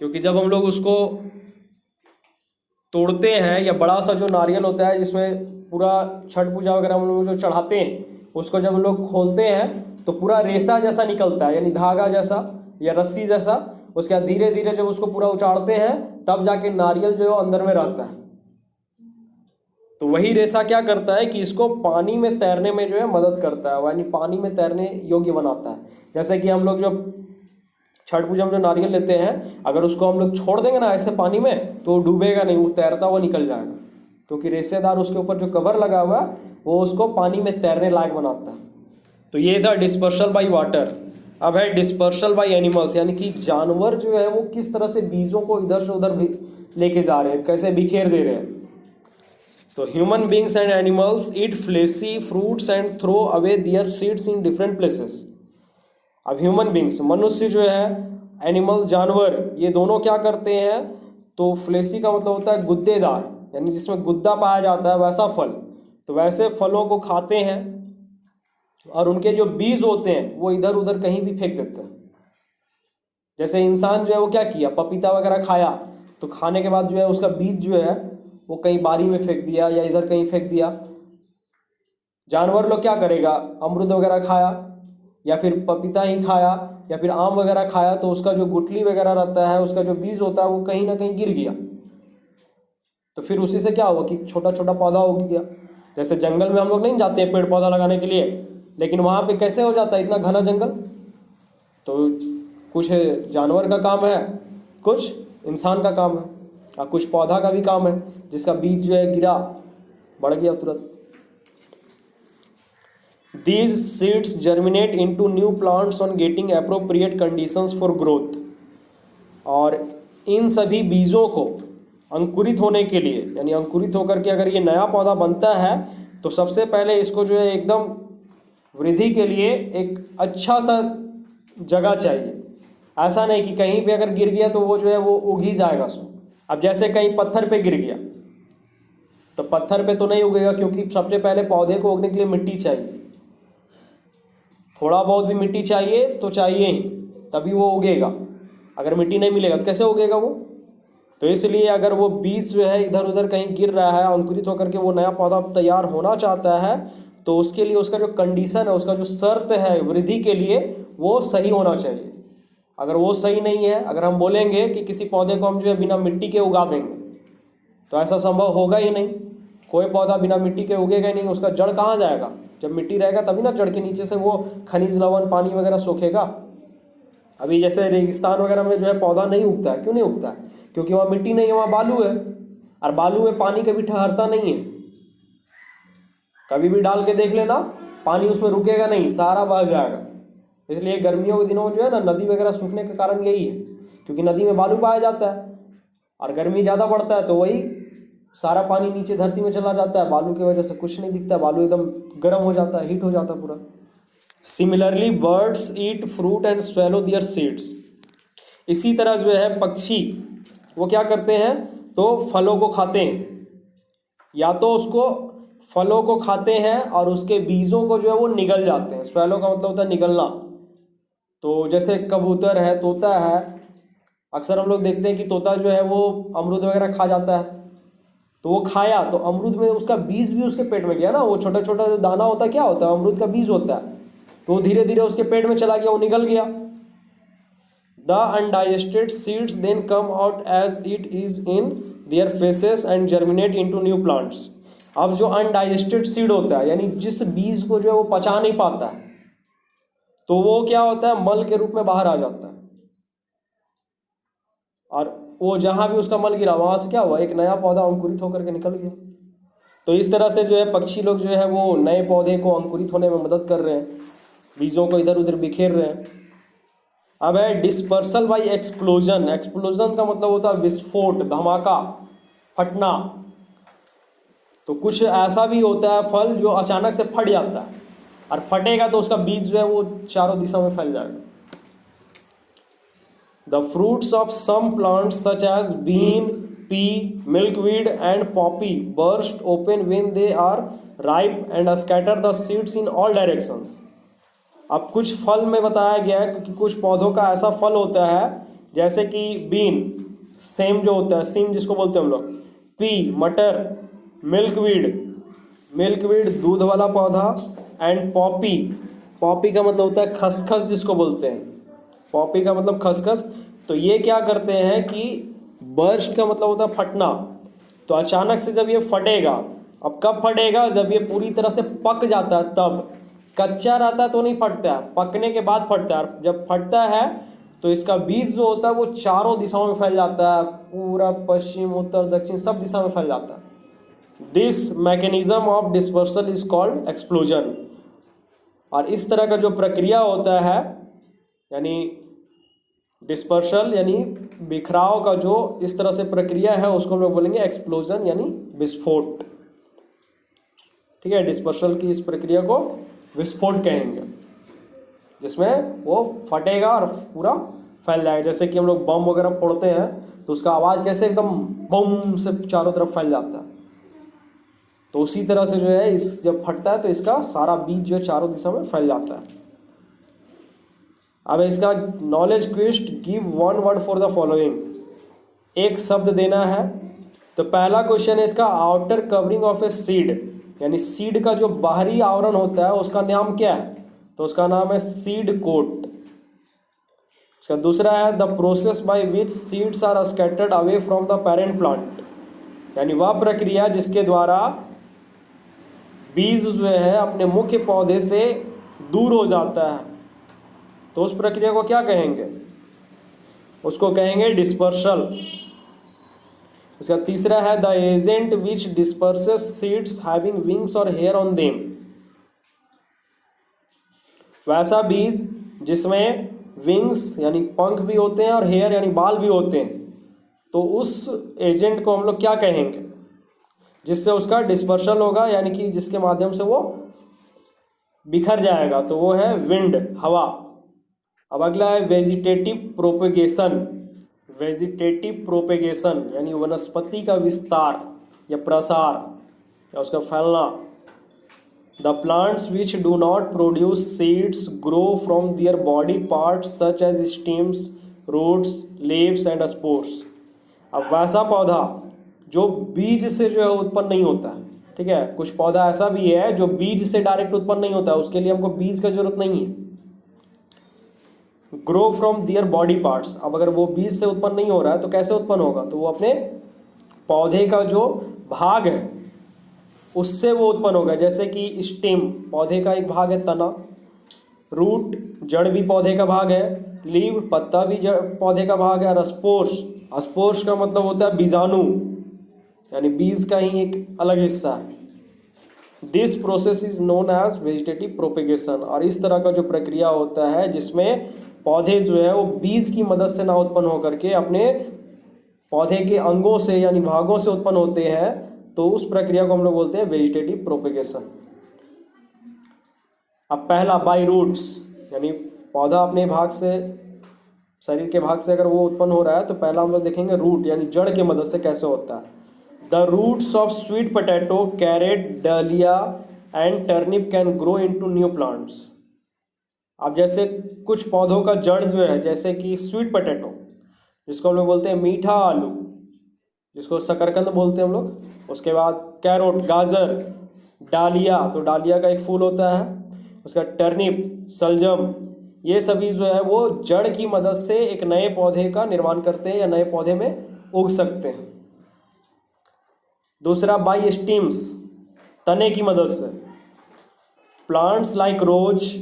क्योंकि जब हम लोग उसको तोड़ते हैं या बड़ा सा जो नारियल होता है जिसमें पूरा छठ पूजा वगैरह हम लोग जो चढ़ाते हैं उसको जब हम लोग खोलते हैं तो पूरा रेशा जैसा निकलता है, यानी धागा जैसा या रस्सी जैसा। उसके बाद धीरे धीरे जब उसको पूरा उचाड़ते हैं तब जाके नारियल जो है अंदर में रहता है। तो वही रेशा क्या करता है कि इसको पानी में तैरने में जो है मदद करता है, यानी पानी में तैरने योग्य बनाता है। जैसे कि हम लोग जो छठ पूजा में जो नारियल लेते हैं अगर उसको हम लोग छोड़ देंगे ना ऐसे पानी में तो वो डूबेगा नहीं, वो तैरता हुआ निकल जाएगा, क्योंकि रेशेदार उसके ऊपर जो कवर लगा हुआ है वो उसको पानी में तैरने लायक बनाता है। तो ये था डिस्पर्सल बाय वाटर। अब है डिस्पर्सल बाय एनिमल्स, यानी कि जानवर जो है वो किस तरह से बीजों को इधर से उधर लेके जा रहे हैं, कैसे बिखेर दे रहे हैं। तो human beings and animals eat fleshy fruits and throw away their seeds in different places. अब ह्यूमन बींग्स मनुष्य जो है, एनिमल जानवर, ये दोनों क्या करते हैं, तो फ्लेशी का मतलब होता है गुद्देदार, यानी जिसमें गुद्दा पाया जाता है वैसा फल। तो वैसे फलों को खाते हैं और उनके जो बीज होते हैं वो इधर उधर कहीं भी फेंक देते हैं। जैसे इंसान जो है वो क्या किया, पपीता वगैरह खाया तो खाने के बाद जो है उसका बीज जो है वो कहीं बारी में फेंक दिया या इधर कहीं फेंक दिया। जानवर लोग क्या करेगा, अमरूद वगैरह खाया या फिर पपीता ही खाया या फिर आम वगैरह खाया तो उसका जो गुठली वगैरह रहता है, उसका जो बीज होता है वो कहीं ना कहीं गिर गया, तो फिर उसी से क्या हुआ कि छोटा छोटा पौधा उग गया। जैसे जंगल में हम लोग नहीं जाते हैं पेड़ पौधा लगाने के लिए, लेकिन वहाँ पे कैसे हो जाता है इतना घना जंगल। तो कुछ जानवर का काम है, कुछ इंसान का काम है और कुछ पौधा का भी काम है, जिसका बीज जो है गिरा बढ़ गया तुरंत। These seeds germinate into new plants on getting appropriate conditions for growth। और इन सभी बीजों को अंकुरित होने के लिए, यानी अंकुरित होकर के अगर ये नया पौधा बनता है तो सबसे पहले इसको जो है एकदम वृद्धि के लिए एक अच्छा सा जगह चाहिए। ऐसा नहीं कि कहीं पे अगर गिर गया तो वो जो है वो उग ही जाएगा सो। अब जैसे कहीं पत्थर पे गिर गया तो पत्थर पे तो नहीं उगेगा, क्योंकि सबसे पहले पौधे को उगने के लिए मिट्टी चाहिए, थोड़ा बहुत भी मिट्टी चाहिए तो चाहिए ही, तभी वो उगेगा। अगर मिट्टी नहीं मिलेगा तो कैसे उगेगा वो। तो इसलिए अगर वो बीज जो है इधर उधर कहीं गिर रहा है, अंकुरित होकर के वो नया पौधा तैयार होना चाहता है, तो उसके लिए उसका जो कंडीशन है, उसका जो शर्त है वृद्धि के लिए, वो सही होना चाहिए। अगर वो सही नहीं है, अगर हम बोलेंगे कि किसी पौधे को हम जो है बिना मिट्टी के उगा देंगे तो ऐसा संभव होगा ही नहीं। कोई पौधा बिना मिट्टी के उगेगा ही नहीं, उसका जड़ कहाँ जाएगा। जब मिट्टी रहेगा तभी ना जड़ के नीचे से वो खनिज लवण पानी वगैरह सोखेगा। अभी जैसे रेगिस्तान वगैरह में जो है पौधा नहीं उगता है, क्यों नहीं उगता है, क्योंकि वहाँ मिट्टी नहीं है, वहाँ बालू है, और बालू में पानी कभी ठहरता नहीं है। कभी भी डाल के देख लेना, पानी उसमें रुकेगा नहीं, सारा बह जाएगा। इसलिए गर्मियों के दिनों में जो है ना नदी वगैरह सूखने का कारण यही है, क्योंकि नदी में बालू पाया जाता है और गर्मी ज़्यादा बढ़ता है तो वही सारा पानी नीचे धरती में चला जाता है। बालू की वजह से कुछ नहीं दिखता, बालू एकदम गर्म हो जाता है, हीट हो जाता है पूरा। Similarly birds eat fruit and swallow their seeds. इसी तरह जो है पक्षी वो क्या करते हैं, तो फलों को खाते हैं, या तो उसको फलों को खाते हैं और उसके बीजों को जो है वो निगल जाते हैं। स्वैलो का मतलब होता है निगलना। तो जैसे कबूतर है, तोता है, अक्सर हम लोग देखते हैं कि तोता जो है वो अमरूद वगैरह खा जाता है। तो वो खाया तो अमरूद में उसका बीज भी उसके पेट में गया ना, वो छोटा छोटा जो दाना होता है क्या होता है, अमरूद का बीज होता है। तो वो धीरे धीरे उसके पेट में चला गया, वो निगल गया। The undigested seeds then come out as it is in their faeces and germinate into new plants. अब जो अनडाइजेस्टेड सीड होता है, यानी जिस बीज को जो है वो पचा नहीं पाता है, तो वो क्या होता है, मल के रूप में बाहर आ जाता है, और वो जहां भी उसका मल गिरा वहां से क्या हुआ, एक नया पौधा अंकुरित होकर के निकल गया। तो इस तरह से जो है पक्षी लोग जो है वो नए पौधे को अंकुरित होने में मदद कर रहे हैं, बीजों को इधर उधर बिखेर रहे हैं। अब है डिस्पर्सल बाई एक्सप्लोजन। एक्सप्लोजन का मतलब होता है विस्फोट, धमाका, फटना। तो कुछ ऐसा भी होता है फल जो अचानक से फट जाता है, और फटेगा तो उसका बीज जो है वो चारों दिशा में फैल जाएगा। The fruits of some plants such as bean, pea, milkweed and poppy burst open when they are ripe and scatter the seeds in all directions. अब कुछ फल में बताया गया है क्योंकि कुछ पौधों का ऐसा फल होता है जैसे कि बीन, सेम जो होता है, सीम जिसको बोलते हैं हम लोग, पी मटर, मिल्कवीड दूध वाला पौधा, एंड पॉपी, पॉपी का मतलब होता है खसखस जिसको बोलते हैं, पॉपी का मतलब खसखस। तो ये क्या करते हैं कि बर्स्ट का मतलब होता है फटना। तो अचानक से जब ये फटेगा, अब कब फटेगा, जब ये पूरी तरह से पक जाता है तब। कच्चा रहता है तो नहीं फटता है, पकने के बाद फटता है। जब फटता है तो इसका बीज जो होता है वो चारों दिशाओं में फैल जाता है, पूरा पश्चिम उत्तर दक्षिण सब दिशा में फैल जाता है। This mechanism of dispersal is called explosion. और इस तरह का जो प्रक्रिया होता है, यानी डिस्पर्सल यानी बिखराव का जो इस तरह से प्रक्रिया है, उसको हम लोग बोलेंगे एक्सप्लोजन यानी विस्फोट। ठीक है, डिस्पर्सल की इस प्रक्रिया को विस्फोट कहेंगे, जिसमें वो फटेगा और पूरा फैल जाएगा। जैसे कि हम लोग बम वगैरह फोड़ते हैं तो उसका आवाज़ कैसे एकदम बम से चारों तरफ फैल जाता है, तो उसी तरह से जो है इस जब फटता है तो इसका सारा बीज जो है चारों दिशा में फैल जाता है। अब इसका knowledge quest, give one word for the following. एक शब्द देना है। तो पहला क्वेश्चन है इसका, outer covering of a seed, यानी सीड का जो बाहरी आवरण होता है उसका नाम क्या है, तो उसका नाम है सीड कोट। इसका दूसरा है the process by which seeds are scattered away from the parent plant, यानी वह प्रक्रिया जिसके द्वारा बीज जो है अपने मुख्य पौधे से दूर हो जाता है, तो उस प्रक्रिया को क्या कहेंगे, उसको कहेंगे डिस्पर्सल। इसका तीसरा है the agent which डिस्पर्सेस seeds having wings और हेयर ऑन देम, वैसा बीज जिसमें विंग्स यानी पंख भी होते हैं और हेयर यानी बाल भी होते हैं, तो उस एजेंट को हम लोग क्या कहेंगे जिससे उसका डिस्पर्सल होगा, यानी कि जिसके माध्यम से वो बिखर जाएगा, तो वो है विंड, हवा। अब अगला है वेजिटेटिव प्रोपेगेशन। वेजिटेटिव प्रोपेगेशन यानी वनस्पति का विस्तार या प्रसार या उसका फैलना। The plants which do not produce seeds grow from their body parts such as stems, roots, leaves and spores. अब वैसा पौधा जो बीज से जो है उत्पन्न नहीं होता है, ठीक है, कुछ पौधा ऐसा भी है जो बीज से डायरेक्ट उत्पन्न नहीं होता है, उसके लिए हमको बीज का जरूरत नहीं है। Grow from their body parts, अब अगर वो बीज से उत्पन्न नहीं हो रहा है तो कैसे उत्पन्न होगा, तो वो अपने पौधे का जो भाग है उससे वो उत्पन्न होगा। जैसे कि स्टेम पौधे का एक भाग है, तना, रूट जड़ भी पौधे का भाग है, लीव पत्ता भी पौधे का भाग है, और स्पोर्स, स्पोर्स का मतलब होता है बीजाणु, यानी बीज का ही एक अलग हिस्सा है। This process is known as vegetative propagation. और इस तरह का जो प्रक्रिया होता है जिसमें पौधे जो है वो बीज की मदद से ना उत्पन्न होकर के अपने पौधे के अंगों से यानी भागों से उत्पन्न होते हैं, तो उस प्रक्रिया को हम लोग बोलते हैं वेजिटेटिव प्रोपेगेशन। अब पहला बाय रूट्स, यानी पौधा अपने भाग से शरीर के भाग से अगर वो उत्पन्न हो रहा है तो पहला हम लोग देखेंगे रूट यानी जड़ की मदद से कैसे होता है। The roots of sweet potato, carrot, dahlia and turnip can grow into new plants. अब जैसे कुछ पौधों का जड़ जो है, जैसे कि स्वीट पोटैटो जिसको हम लोग बोलते हैं मीठा आलू, जिसको शकरकंद बोलते हैं हम लोग। उसके बाद कैरोट, गाजर, डालिया, तो डालिया का एक फूल होता है। उसका टर्निप, सलजम, ये सभी जो है वो जड़ की मदद से एक नए पौधे का निर्माण करते हैं या नए पौधे में उग सकते हैं। दूसरा बाई स्टीम्स, तने की मदद से। Plants like rose,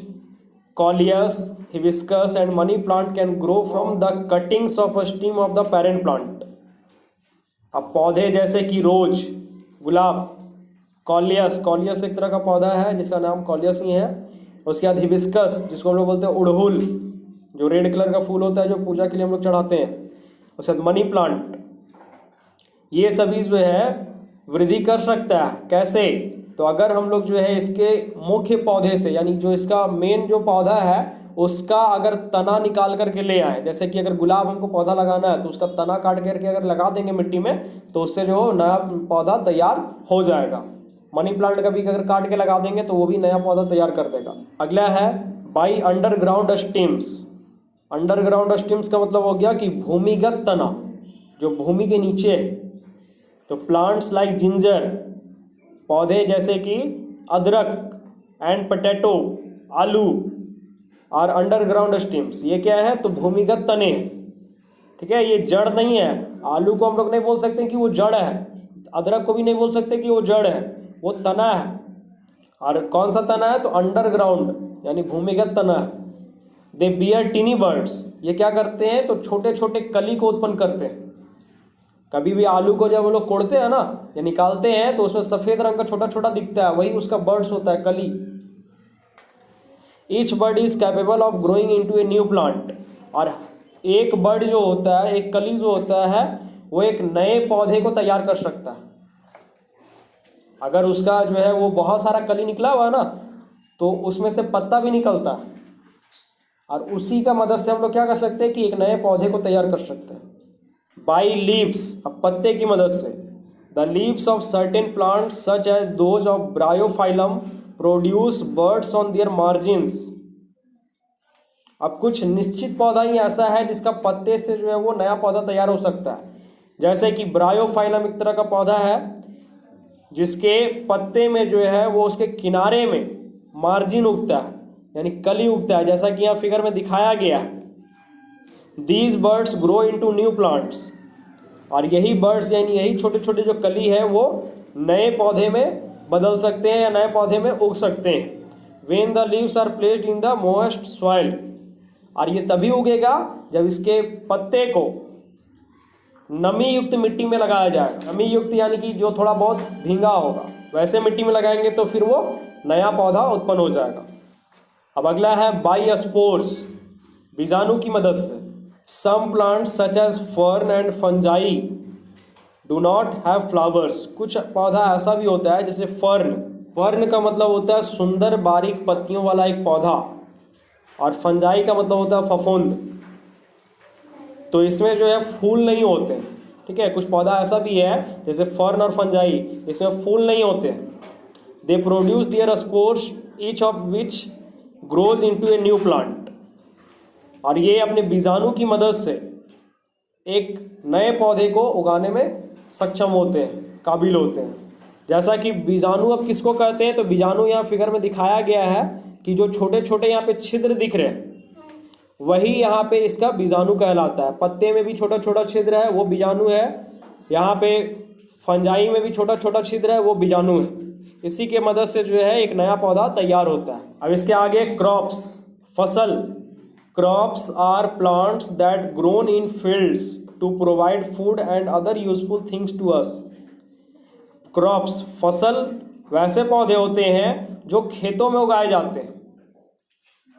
coleus, hibiscus and money plant can grow from the cuttings of a stem of the parent plant. अब पौधे जैसे कि रोज, गुलाब, कॉलियस, कॉलियस एक तरह का पौधा है जिसका नाम कॉलियस ही है। उसके बाद हिबिस्कस जिसको हम लोग बोलते हैं उड़हुल, जो रेड कलर का फूल होता है जो पूजा के लिए हम लोग चढ़ाते हैं। उसके बाद मनी प्लांट, ये सभी जो है वृद्धि कर सकता है। कैसे? तो अगर हम लोग जो है इसके मुख्य पौधे से यानी जो इसका मेन जो पौधा है उसका अगर तना निकाल करके ले आए, जैसे कि अगर गुलाब हमको पौधा लगाना है तो उसका तना काट करके अगर लगा देंगे मिट्टी में तो उससे जो नया पौधा तैयार हो जाएगा। मनी प्लांट का भी अगर काट के लगा देंगे तो वो भी नया पौधा तैयार कर देगा। अगला है by underground stems. Underground stems का मतलब हो गया कि भूमिगत तना, जो भूमि के नीचे है। तो प्लांट्स लाइक जिंजर, पौधे जैसे कि अदरक एंड पोटैटो, आलू, और अंडरग्राउंड स्टीम्स, ये क्या है? तो भूमिगत तने, ठीक है, ये जड़ नहीं है। आलू को हम लोग नहीं बोल सकते कि वो जड़ है, अदरक को भी नहीं बोल सकते कि वो जड़ है, वो तना है। और कौन सा तना है? तो अंडरग्राउंड यानी भूमिगत तना है। दे बियर टीनी बर्ड्स, ये क्या करते हैं? तो छोटे छोटे कली को उत्पन्न करते हैं। कभी भी आलू को जब वो लोग कोड़ते हैं ना या निकालते हैं तो उसमें सफ़ेद रंग का छोटा छोटा दिखता है, वही उसका बर्ड्स होता है, कली। Each bird is capable of growing into a new plant, और एक बर्ड जो होता है, एक कली जो होता है, वो एक नए पौधे को तैयार कर सकता है। अगर उसका जो है वो बहुत सारा कली निकला हुआ है ना तो उसमें से पत्ता भी निकलता है, और उसी का मदद से हम लोग क्या कर सकते हैं कि एक नए पौधे को तैयार कर सकते हैं। बाई लीव्स, अब पत्ते की मदद से। The leaves of certain plants such as those of bryophyllum produce buds on their margins. अब कुछ निश्चित पौधा ही ऐसा है जिसका पत्ते से जो है वो नया पौधा तैयार हो सकता है। जैसे कि ब्रायोफाइलम एक तरह का पौधा है जिसके पत्ते में जो है वो उसके किनारे में मार्जिन उगता है यानी कली उगता है, जैसा कि यहाँ फिगर में दिखाया गया है। These birds grow into new plants, और यही बर्ड्स यानी यही छोटे छोटे जो कली है वो नए पौधे में बदल सकते हैं या नए पौधे में उग सकते हैं। When the leaves are placed in the moist soil, और ये तभी उगेगा जब इसके पत्ते को नमी युक्त मिट्टी में लगाया जाए। नमी युक्त यानी कि जो थोड़ा बहुत भींगा होगा, वैसे मिट्टी में लगाएंगे तो फिर वो नया पौधा उत्पन्न हो जाएगा। अब अगला है बाई स्पोर्स, बीजाणु की मदद से। Some plants such as fern and fungi do not have flowers, कुछ पौधा ऐसा भी होता है जैसे फर्न। फर्न का मतलब होता है सुंदर बारीक पत्तियों वाला एक पौधा, और फंजाई का मतलब होता है फफूंद। तो इसमें जो है फूल नहीं होते, ठीक है। कुछ पौधा ऐसा भी है जैसे फर्न और फंजाई, इसमें फूल नहीं होते। They produce their spores each of which grows into a new plant, और ये अपने बीजाणु की मदद से एक नए पौधे को उगाने में सक्षम होते हैं, काबिल होते हैं। जैसा कि बीजाणु अब किसको कहते हैं? तो बीजाणु यहाँ फिगर में दिखाया गया है कि जो छोटे छोटे यहाँ पे छिद्र दिख रहे हैं वही यहाँ पे इसका बीजाणु कहलाता है। पत्ते में भी छोटा छोटा छिद्र है वो बीजाणु है, यहाँ पे फंजाई में भी छोटा छोटा छिद्र है वो बीजाणु है। इसी के मदद से जो है एक नया पौधा तैयार होता है। अब इसके आगे क्रॉप्स, फसल। Crops are plants that grown in fields to provide food and other useful things to us. Crops, फसल, वैसे पौधे होते हैं जो खेतों में उगाए जाते हैं,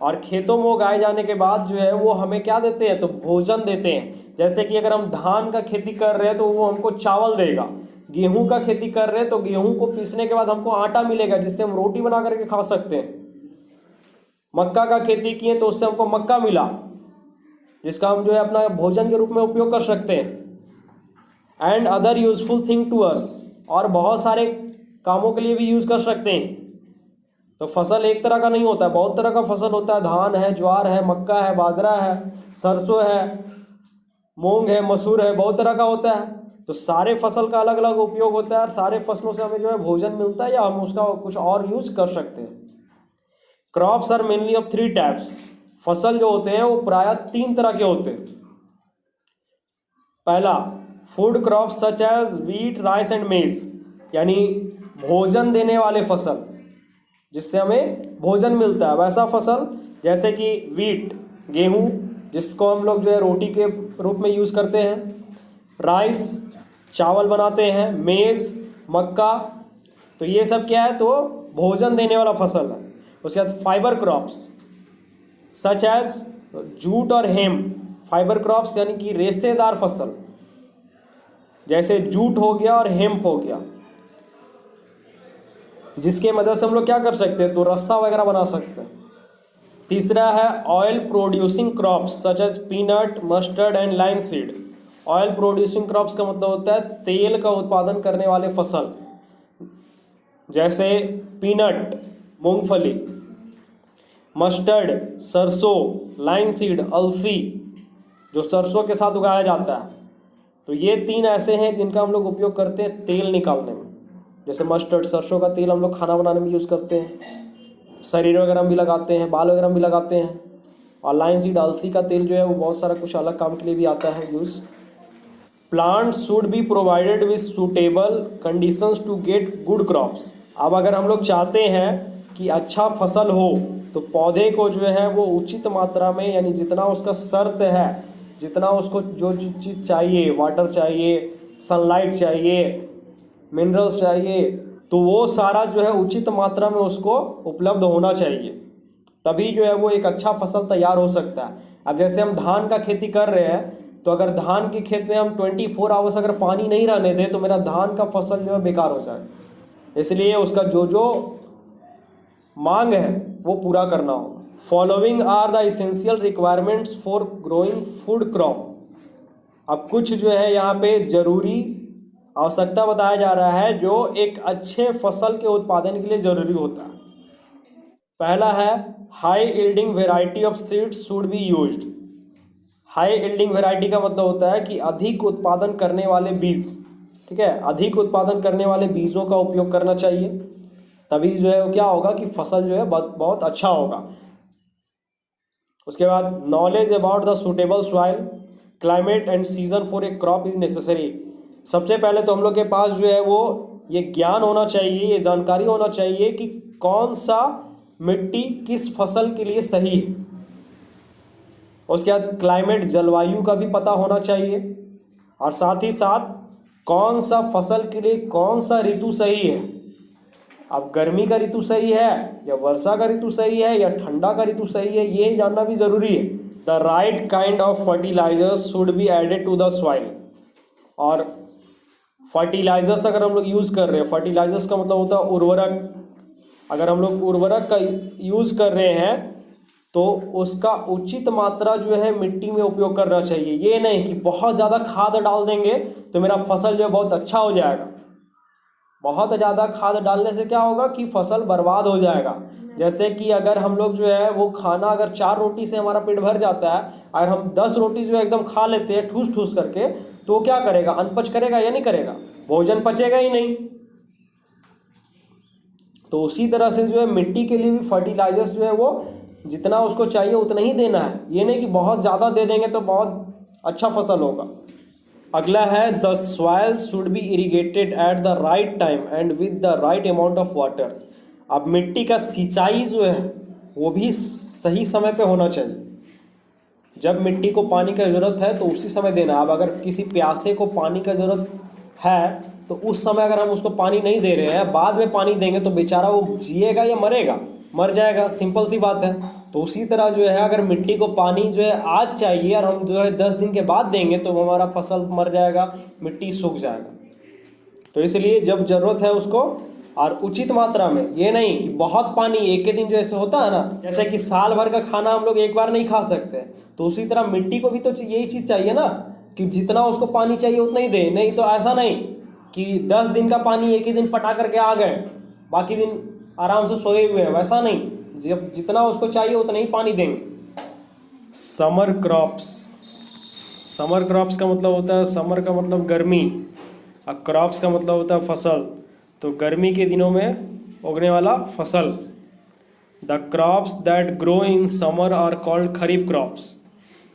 और खेतों में उगाए जाने के बाद जो है वो हमें क्या देते हैं? तो भोजन देते हैं। जैसे कि अगर हम धान का खेती कर रहे हैं तो वो हमको चावल देगा, गेहूं का खेती कर रहे हैं तो गेहूं को पीसने के बाद हमको आटा मिलेगा जिससे हम रोटी बना करके खा सकते हैं। मक्का का खेती किए तो उससे हमको मक्का मिला, जिसका हम जो है अपना भोजन के रूप में उपयोग कर सकते हैं। And other useful thing to us, और बहुत सारे कामों के लिए भी यूज़ कर सकते हैं। तो फसल एक तरह का नहीं होता है, बहुत तरह का फसल होता है। धान है, ज्वार है, मक्का है, बाजरा है, सरसों है, मूंग है, मसूर है, बहुत तरह का होता है। तो सारे फसल का अलग अलग उपयोग होता है और सारे फसलों से हमें जो है भोजन मिलता है या हम उसका कुछ और यूज कर सकते हैं। Crops are mainly of 3 types. फसल जो होते हैं वो प्रायः 3 तरह के होते हैं। पहला, food crops such as wheat, rice and maize, यानी भोजन देने वाले फसल जिससे हमें भोजन मिलता है। वैसा फसल जैसे कि व्हीट, गेहूँ, जिसको हम लोग जो है रोटी के रूप में यूज़ करते हैं। राइस, चावल बनाते हैं। मेज़, मक्का, तो ये सब क्या है, तो भोजन देने वाला फसल है। उसके बाद fibre crops such as jute और हेम। फाइबर क्रॉप्स यानी कि रेशेदार फसल, जैसे जूट हो गया और हेम्प हो गया, जिसके मदद से हम लोग क्या कर सकते हैं, तो रस्सा वगैरह बना सकते हैं। तीसरा है oil producing crops such as peanut, mustard and linseed. Oil producing crops का मतलब होता है तेल का उत्पादन करने वाले फसल, जैसे पीनट, मूंगफली, मस्टर्ड, सरसों, लाइन सीड, अलसी, जो सरसों के साथ उगाया जाता है। तो ये 3 ऐसे हैं जिनका हम लोग उपयोग करते हैं तेल निकालने में। जैसे मस्टर्ड, सरसों का तेल हम लोग खाना बनाने में यूज़ करते हैं, शरीर वगैरह में भी लगाते हैं, बाल वगैरह में भी लगाते हैं। और लाइन सीड, अलसी का तेल जो है वो बहुत सारा कुछ अलग काम के लिए भी आता है use. Plants should be provided with suitable conditions to get good crops. अब अगर हम लोग चाहते हैं कि अच्छा फसल हो तो पौधे को जो है वो उचित मात्रा में, यानी जितना उसका शर्त है, जितना उसको जो चीज़ चाहिए, वाटर चाहिए, सनलाइट चाहिए, मिनरल्स चाहिए, तो वो सारा जो है उचित मात्रा में उसको उपलब्ध होना चाहिए। तभी जो है वो एक अच्छा फसल तैयार हो सकता है। अब जैसे हम धान का खेती कर रहे हैं, तो अगर धान के खेत में हम 24 आवर्स अगर पानी नहीं रहने दें तो मेरा धान का फसल जो है बेकार हो जाएगा। इसलिए उसका जो जो मांग है वो पूरा करना होगा। Following are the essential requirements for growing food crop. अब कुछ जो है यहाँ पे जरूरी आवश्यकता बताया जा रहा है जो एक अच्छे फसल के उत्पादन के लिए जरूरी होता है। पहला है high yielding variety of seeds should be used. High yielding variety का मतलब होता है कि अधिक उत्पादन करने वाले बीज, ठीक है, अधिक उत्पादन करने वाले बीजों का उपयोग करना चाहिए। तभी जो है वो क्या होगा कि फसल जो है बहुत अच्छा होगा। उसके बाद knowledge about the suitable soil, climate and season for a crop is necessary. सबसे पहले तो हम लोग के पास जो है वो ये ज्ञान होना चाहिए, ये जानकारी होना चाहिए कि कौन सा मिट्टी किस फसल के लिए सही है। उसके बाद क्लाइमेट, जलवायु का भी पता होना चाहिए, और साथ ही साथ कौन सा फसल के लिए कौन सा ऋतु सही है। अब गर्मी का ऋतु सही है या वर्षा का ऋतु सही है या ठंडा का ऋतु सही है, ये जानना भी जरूरी है। The right kind of fertilisers should be added to the soil. और फर्टिलाइजर्स अगर हम लोग यूज़ कर रहे हैं, फर्टिलाइजर्स का मतलब होता है उर्वरक। अगर हम लोग उर्वरक का यूज़ कर रहे हैं तो उसका उचित मात्रा जो है मिट्टी में उपयोग करना चाहिए। ये नहीं कि बहुत ज़्यादा खाद डाल देंगे तो मेरा फसल जो है बहुत अच्छा हो जाएगा। बहुत ज़्यादा खाद डालने से क्या होगा कि फसल बर्बाद हो जाएगा। जैसे कि अगर हम लोग जो है वो खाना, अगर 4 रोटी से हमारा पेट भर जाता है, अगर हम 10 रोटी जो है एकदम खा लेते हैं ठूस ठूस करके, तो क्या करेगा, अनपच करेगा या नहीं करेगा, भोजन पचेगा ही नहीं। तो उसी तरह से जो है मिट्टी के लिए भी फर्टिलाइजर्स जो है वो जितना उसको चाहिए उतना ही देना है। ये नहीं कि बहुत ज़्यादा दे देंगे तो बहुत अच्छा फसल होगा। अगला है the soil should be irrigated at the right time and with the right amount of water. अब मिट्टी का सिंचाई जो है वो भी सही समय पे होना चाहिए। जब मिट्टी को पानी का ज़रूरत है तो उसी समय देना। अब अगर किसी प्यासे को पानी का ज़रूरत है तो उस समय अगर हम उसको पानी नहीं दे रहे हैं, बाद में पानी देंगे तो बेचारा वो जिएगा या मरेगा, मर जाएगा, सिंपल सी बात है। तो उसी तरह जो है अगर मिट्टी को पानी जो है आज चाहिए और हम जो है 10 दिन के बाद देंगे तो हमारा फसल मर जाएगा, मिट्टी सूख जाएगा। तो इसलिए जब ज़रूरत है उसको और उचित मात्रा में, ये नहीं कि बहुत पानी एक के दिन जैसे होता है ना, जैसे कि साल भर का खाना हम लोग एक बार नहीं खा सकते, तो उसी तरह मिट्टी को भी तो यही चीज़ चाहिए ना कि जितना उसको पानी चाहिए उतना ही दे। नहीं तो ऐसा नहीं कि 10 दिन का पानी एक ही दिन पटा करके आ गए, बाकी दिन आराम से सोए हुए हैं, वैसा नहीं, जब जितना उसको चाहिए उतना ही पानी देंगे। समर क्रॉप्स, समर क्रॉप्स का मतलब होता है, समर का मतलब गर्मी और क्रॉप्स का मतलब होता है फसल। तो गर्मी के दिनों में उगने वाला फसल। The crops that grow in summer are called kharif crops,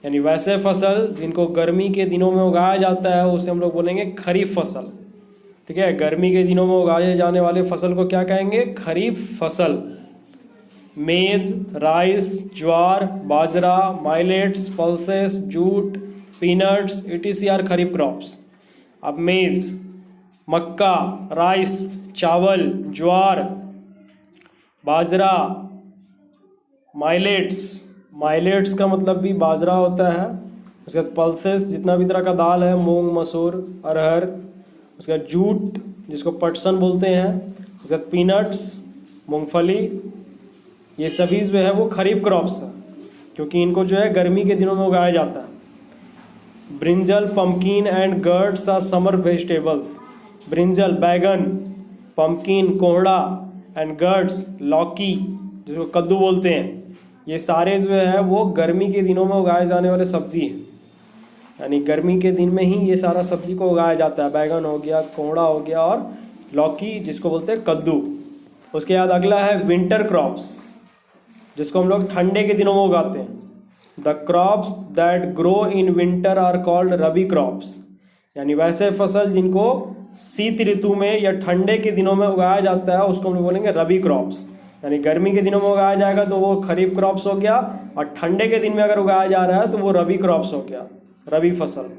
यानी वैसे फसल जिनको गर्मी के दिनों में उगाया जाता है उसे हम लोग बोलेंगे खरीफ फसल। ठीक है, गर्मी के दिनों में उगाए जाने वाले फसल को क्या कहेंगे? खरीफ फसल। Maize, rice, jowar, bajra, millets, pulses, jute, peanuts etc are kharif crops. अब मेज, मक्का, राइस, चावल, ज्वार, बाजरा, माइलेट्स, माइलेट्स का मतलब भी बाजरा होता है। उसके बाद पल्सेस, जितना भी तरह का दाल है, मूंग, मसूर, अरहर। उसके बाद जूट, जिसको पटसन बोलते हैं। उसके बाद पीनट्स, मूंगफली, ये सभी जो है वो खरीफ क्रॉप्स हैं, क्योंकि इनको जो है गर्मी के दिनों में उगाया जाता है। Brinjal, pumpkin and gourds are summer vegetables. Brinjal बैगन, पम्पकिन कोहड़ा एंड गर्ड्स लौकी, जिसको कद्दू बोलते हैं, ये सारे जो है वो गर्मी के दिनों में उगाए जाने वाले सब्जी हैं। यानी गर्मी के दिन में ही ये सारा सब्जी को उगाया जाता है। बैगन हो गया, कोहड़ा हो गया और लौकी, जिसको बोलते हैं कद्दू। उसके बाद अगला है विंटर क्रॉप्स, जिसको हम लोग ठंडे के दिनों में उगाते हैं। The crops that grow in winter are called rabi crops, यानी वैसे फसल जिनको शीत ऋतु में या ठंडे के दिनों में उगाया जाता है उसको हम लोग बोलेंगे रबी क्रॉप्स। यानी गर्मी के दिनों में उगाया जाएगा तो वो खरीफ क्रॉप्स हो गया, और ठंडे के दिन में अगर उगाया जा रहा है तो वो रबी क्रॉप्स हो गया, रबी फसल।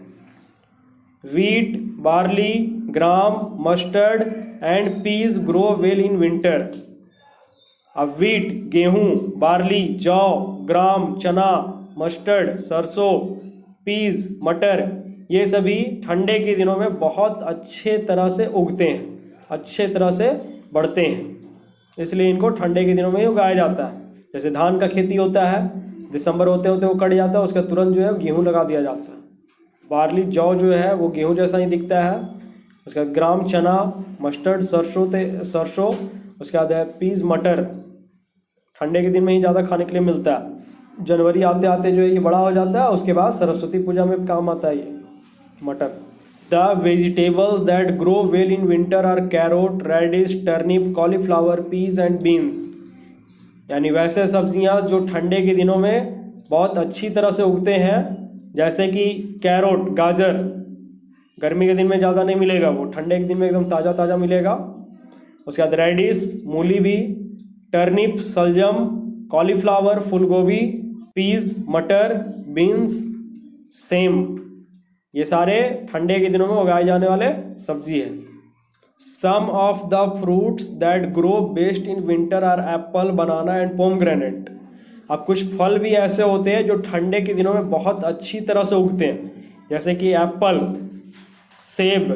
Wheat, barley, gram, mustard and peas grow well in winter. अब वीट, गेहूं, बार्ली, जौ, ग्राम, चना, मस्टर्ड, सरसों, पीज, मटर, ये सभी ठंडे के दिनों में बहुत अच्छे तरह से उगते हैं, अच्छे तरह से बढ़ते हैं, इसलिए इनको ठंडे के दिनों में ही उगाया जाता है। जैसे धान का खेती होता है, दिसंबर होते होते वो कट जाता है, उसका तुरंत जो है गेहूं लगा दिया जाता है। बार्ली, जौ जो है वो गेहूं जैसा ही दिखता है। उसका ग्राम, चना, मस्टर्ड, सरसों, उसके बाद है पीज, मटर, ठंडे के दिन में ही ज़्यादा खाने के लिए मिलता है। जनवरी आते आते जो है ये बड़ा हो जाता है, उसके बाद सरस्वती पूजा में काम आता है ये मटर। The vegetables that grow well in winter are carrot, radish, turnip, cauliflower, peas and beans, यानी वैसे सब्जियां जो ठंडे के दिनों में बहुत अच्छी तरह से उगते हैं, जैसे कि कैरोट, गाजर, गर्मी के दिन में ज़्यादा नहीं मिलेगा, वो ठंडे के दिन में एकदम ताज़ा ताज़ा मिलेगा। उसके बाद रेडिश, मूली भी, टर्निप, सलजम, कॉलीफ्लावर, फूलगोभी, पीज, मटर, बीन्स, सेम, ये सारे ठंडे के दिनों में उगाए जाने वाले सब्जी हैं। Some of the fruits that grow best in winter are apple, banana and pomegranate. अब कुछ फल भी ऐसे होते हैं जो ठंडे के दिनों में बहुत अच्छी तरह से उगते हैं, जैसे कि एप्पल, सेब,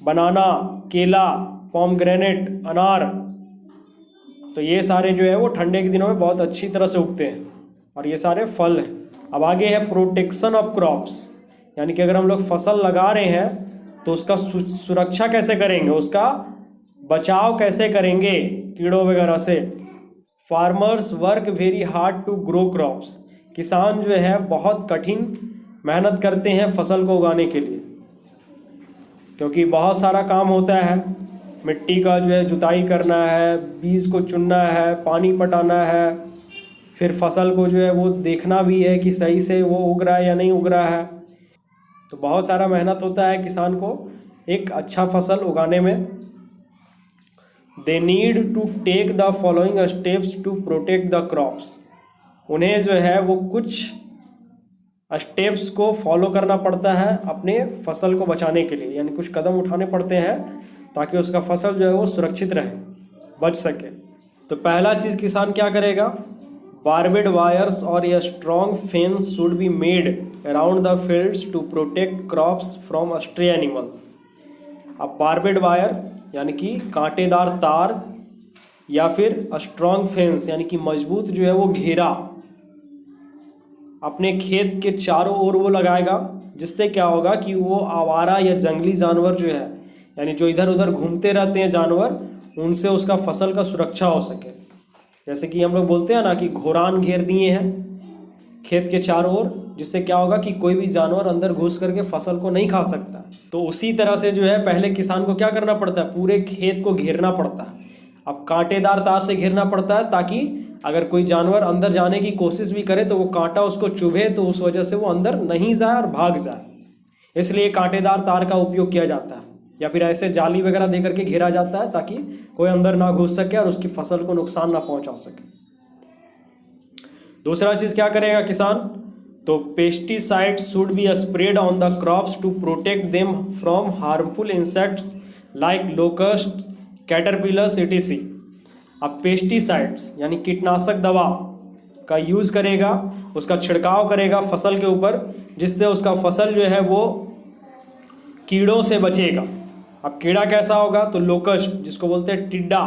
बनाना, केला, पोमग्रेनेट, अनार। तो ये सारे जो है वो ठंडे के दिनों में बहुत अच्छी तरह से उगते हैं, और ये सारे फल हैं। अब आगे है प्रोटेक्शन ऑफ क्रॉप्स, यानी कि अगर हम लोग फसल लगा रहे हैं तो उसका सुरक्षा कैसे करेंगे, उसका बचाव कैसे करेंगे कीड़ों वगैरह से। Farmers work very hard to grow crops, किसान जो है बहुत कठिन मेहनत करते हैं फसल को उगाने के लिए, क्योंकि बहुत सारा काम होता है। मिट्टी का जो है जुताई करना है, बीज को चुनना है, पानी पटाना है, फिर फसल को जो है वो देखना भी है कि सही से वो उग रहा है या नहीं उग रहा है। तो बहुत सारा मेहनत होता है किसान को एक अच्छा फसल उगाने में। They need to take the following steps to protect the crops, उन्हें जो है वो कुछ स्टेप्स को फॉलो करना पड़ता है अपने फसल को बचाने के लिए, यानी कुछ कदम उठाने पड़ते हैं ताकि उसका फसल जो है वो सुरक्षित रहे, बच सके। तो पहला चीज़ किसान क्या करेगा, बार्बेड वायर्स और a strong fence should be made around the fields to protect crops from stray animals. अब बार्बेड वायर यानी कि कांटेदार तार या फिर स्ट्रॉन्ग फेंस यानी कि मजबूत जो है वो घेरा अपने खेत के चारों ओर वो लगाएगा, जिससे क्या होगा कि वो आवारा या जंगली जानवर जो है यानी जो इधर उधर घूमते रहते हैं जानवर, उनसे उसका फसल का सुरक्षा हो सके। जैसे कि हम लोग बोलते हैं ना कि घोरान घेर दिए हैं खेत के चारों ओर, जिससे क्या होगा कि कोई भी जानवर अंदर घुस करके फसल को नहीं खा सकता। तो उसी तरह से जो है पहले किसान को क्या करना पड़ता है, पूरे खेत को घेरना पड़ता है। अब कांटेदार तार से घेरना पड़ता है ताकि अगर कोई जानवर अंदर जाने की कोशिश भी करे तो वो कांटा उसको चुभे, तो उस वजह से वो अंदर नहीं जाए और भाग जाए, इसलिए कांटेदार तार का उपयोग किया जाता है। या फिर ऐसे जाली वगैरह दे करके घेरा जाता है ताकि कोई अंदर ना घुस सके और उसकी फसल को नुकसान ना पहुंचा सके। दूसरा चीज क्या करेगा किसान, तो pesticides should be spread on the crops to protect them from harmful insects like locust, caterpillars etc। अब पेस्टिसाइड्स यानी कीटनाशक दवा का यूज करेगा, उसका छिड़काव करेगा फसल के ऊपर, जिससे उसका फसल जो है वो कीड़ों से बचेगा। अब कीड़ा कैसा होगा, तो लोकस्ट जिसको बोलते हैं टिड्डा,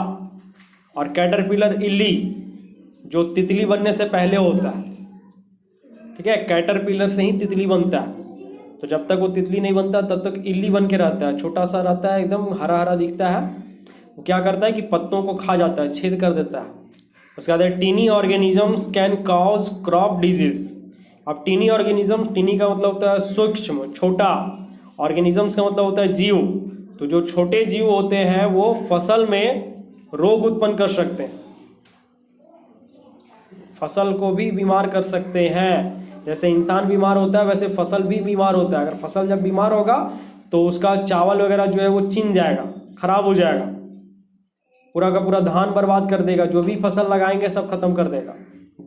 और कैटरपिलर इल्ली जो तितली बनने से पहले होता है। ठीक है, कैटरपिलर से ही तितली बनता है, तो जब तक वो तितली नहीं बनता तब तक इल्ली बन के रहता है। छोटा सा रहता है, एकदम हरा हरा दिखता है। वो क्या करता है कि पत्तों को खा जाता है, छेद कर देता है। उसके बाद tiny organisms can cause crop disease. अब टीनी ऑर्गेनिजम्स, टीनी का मतलब होता है सूक्ष्म छोटा, ऑर्गेनिजम्स का मतलब होता है जीव। तो जो छोटे जीव होते हैं वो फसल में रोग उत्पन्न कर सकते हैं, फसल को भी बीमार कर सकते हैं। जैसे इंसान बीमार होता है वैसे फसल भी बीमार होता है। अगर फसल जब बीमार होगा तो उसका चावल वगैरह जो है वो चिन जाएगा, खराब हो जाएगा, पूरा का पूरा धान बर्बाद कर देगा, जो भी फसल लगाएंगे सब खत्म कर देगा।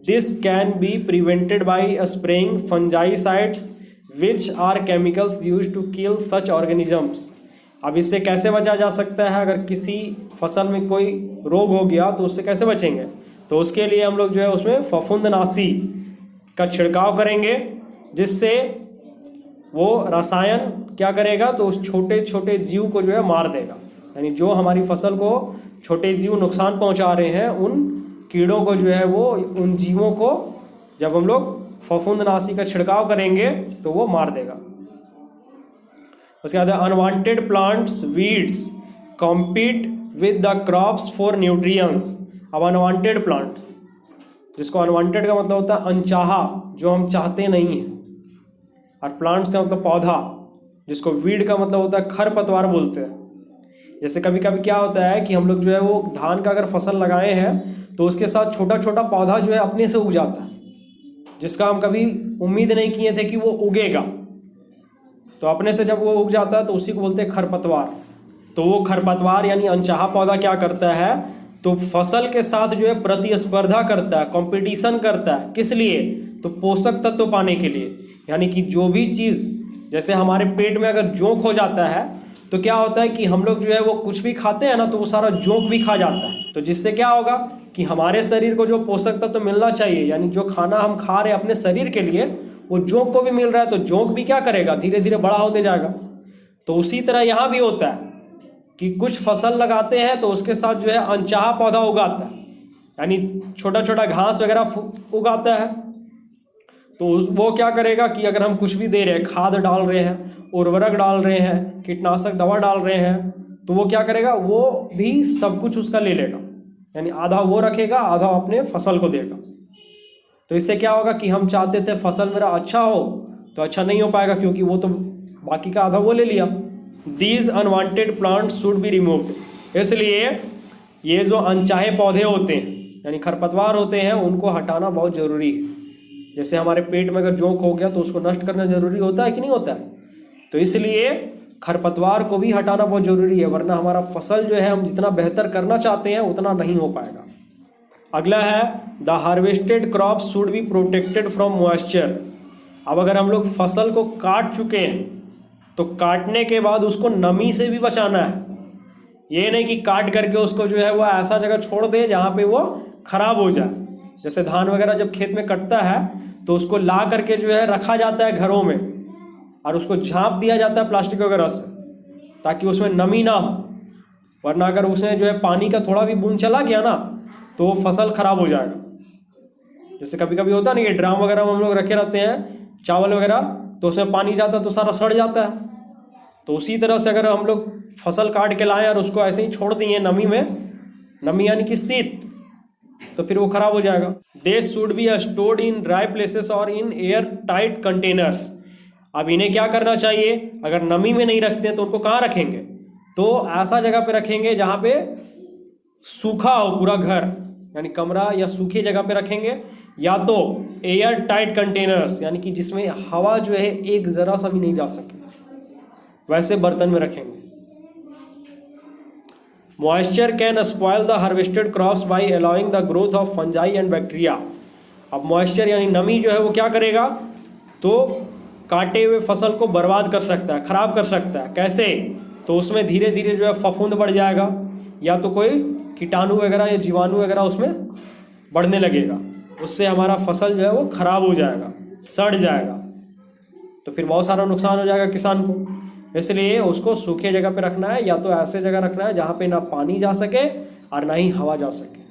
This can be prevented by spraying fungicides which are chemicals use to kill such organisms. अब इससे कैसे बचा जा सकता है, अगर किसी फसल में कोई रोग हो गया तो उससे कैसे बचेंगे, तो उसके लिए हम लोग जो है उसमें फफूंदनाशी का छिड़काव करेंगे, जिससे वो रसायन क्या करेगा, तो उस छोटे छोटे जीव को जो है मार देगा। यानी जो हमारी फसल को छोटे जीव नुकसान पहुंचा रहे हैं, उन कीड़ों को जो है वो, उन जीवों को जब हम लोग फफूंदनाशी का छिड़काव करेंगे तो वो मार देगा। उसके बाद unwanted plants weeds compete with the crops for nutrients. अब अनवांटेड प्लांट्स, जिसको अनवांटेड का मतलब होता है अनचाहा, जो हम चाहते नहीं हैं, और प्लांट्स का मतलब पौधा, जिसको वीड का मतलब होता है खरपतवार बोलते हैं। जैसे कभी कभी क्या होता है कि हम लोग जो है वो धान का अगर फसल लगाए हैं तो उसके साथ छोटा छोटा पौधा जो है अपने से उग जाता है, जिसका हम कभी उम्मीद नहीं किए थे कि वो उगेगा। तो अपने से जब वो उग जाता है तो उसी को बोलते हैं खरपतवार। तो वो खरपतवार यानी अनचाहा पौधा क्या करता है, तो फसल के साथ जो है प्रतिस्पर्धा करता है, कंपटीशन करता है। किस लिए, तो पोषक तत्व पाने के लिए। यानी कि जो भी चीज़, जैसे हमारे पेट में अगर जोंक हो जाता है तो क्या होता है कि हम लोग जो है वो कुछ भी खाते हैं ना, तो वो सारा जोंक भी खा जाता है। तो जिससे क्या होगा कि हमारे शरीर को जो पोषक तत्व मिलना चाहिए, यानी जो खाना हम खा रहे हैं अपने शरीर के लिए, वो जोंक को भी मिल रहा है, तो जोंक भी क्या करेगा, धीरे धीरे बड़ा होते जाएगा। तो उसी तरह यहाँ भी होता है कि कुछ फसल लगाते हैं तो उसके साथ जो है अनचाहा पौधा उगाता है, यानी छोटा छोटा घास वगैरह उगाता है। तो वो क्या करेगा कि अगर हम कुछ भी दे रहे हैं, खाद डाल रहे हैं, उर्वरक डाल रहे हैं, कीटनाशक दवा डाल रहे हैं, तो वो क्या करेगा, वो भी सब कुछ उसका ले लेगा। यानी आधा वो रखेगा, आधा अपने फसल को देगा। तो इससे क्या होगा कि हम चाहते थे फसल मेरा अच्छा हो, तो अच्छा नहीं हो पाएगा, क्योंकि वो तो बाकी का आधा वो ले लिया। These unwanted plants should be removed. इसलिए ये जो अनचाहे पौधे होते हैं यानी खरपतवार होते हैं, उनको हटाना बहुत ज़रूरी है। जैसे हमारे पेट में अगर जोंक हो गया तो उसको नष्ट करना ज़रूरी होता है कि नहीं होता है। तो इसलिए खरपतवार को भी हटाना बहुत ज़रूरी है, वरना हमारा फसल जो है हम जितना बेहतर करना चाहते हैं उतना नहीं हो पाएगा। अगला है the harvested crops should be protected from moisture. अब अगर हम लोग फसल को काट चुके हैं तो काटने के बाद उसको नमी से भी बचाना है। ये नहीं कि काट करके उसको जो है वो ऐसा जगह छोड़ दे जहाँ पे वो खराब हो जाए। जैसे धान वगैरह जब खेत में कटता है तो उसको ला करके जो है रखा जाता है घरों में, और उसको झाँप दिया जाता है प्लास्टिक वगैरह से, ताकि उसमें नमी ना हो। वरना अगर उसमें जो है पानी का थोड़ा भी बूंद चला गया ना तो वो फसल खराब हो जाएगा। जैसे कभी कभी होता नहीं कि ड्राम वगैरह में हम लोग रखे रहते हैं चावल वगैरह, तो उसमें पानी जाता है तो सारा सड़ जाता है। तो उसी तरह से अगर हम लोग फसल काट के लाएं और उसको ऐसे ही छोड़ दिए नमी में, नमी यानी कि शीत, तो फिर वो खराब हो जाएगा। They should be stored in dry places और इन एयर टाइट कंटेनर्स। अब इन्हें क्या करना चाहिए, अगर नमी में नहीं रखते हैं तो उनको कहाँ रखेंगे, तो ऐसा जगह पे रखेंगे जहाँ पे सूखा हो पूरा घर, यानी कमरा या सूखी जगह पे रखेंगे, या तो एयर टाइट कंटेनर्स यानी कि जिसमें हवा जो है एक जरा सा भी नहीं जा सके, वैसे बर्तन में रखेंगे। Moisture can spoil the harvested crops by allowing the growth of fungi and bacteria. अब मॉइस्चर यानी नमी जो है वो क्या करेगा, तो काटे हुए फसल को बर्बाद कर सकता है, खराब कर सकता है। कैसे, तो उसमें धीरे धीरे जो है फफूंद बढ़ जाएगा, या तो कोई कीटाणु वगैरह या जीवाणु वगैरह उसमें बढ़ने लगेगा, उससे हमारा फसल जो है वो खराब हो जाएगा, सड़ जाएगा, तो फिर बहुत सारा नुकसान हो जाएगा किसान को। इसलिए उसको सूखे जगह पे रखना है, या तो ऐसे जगह रखना है जहाँ पे ना पानी जा सके और ना ही हवा जा सके।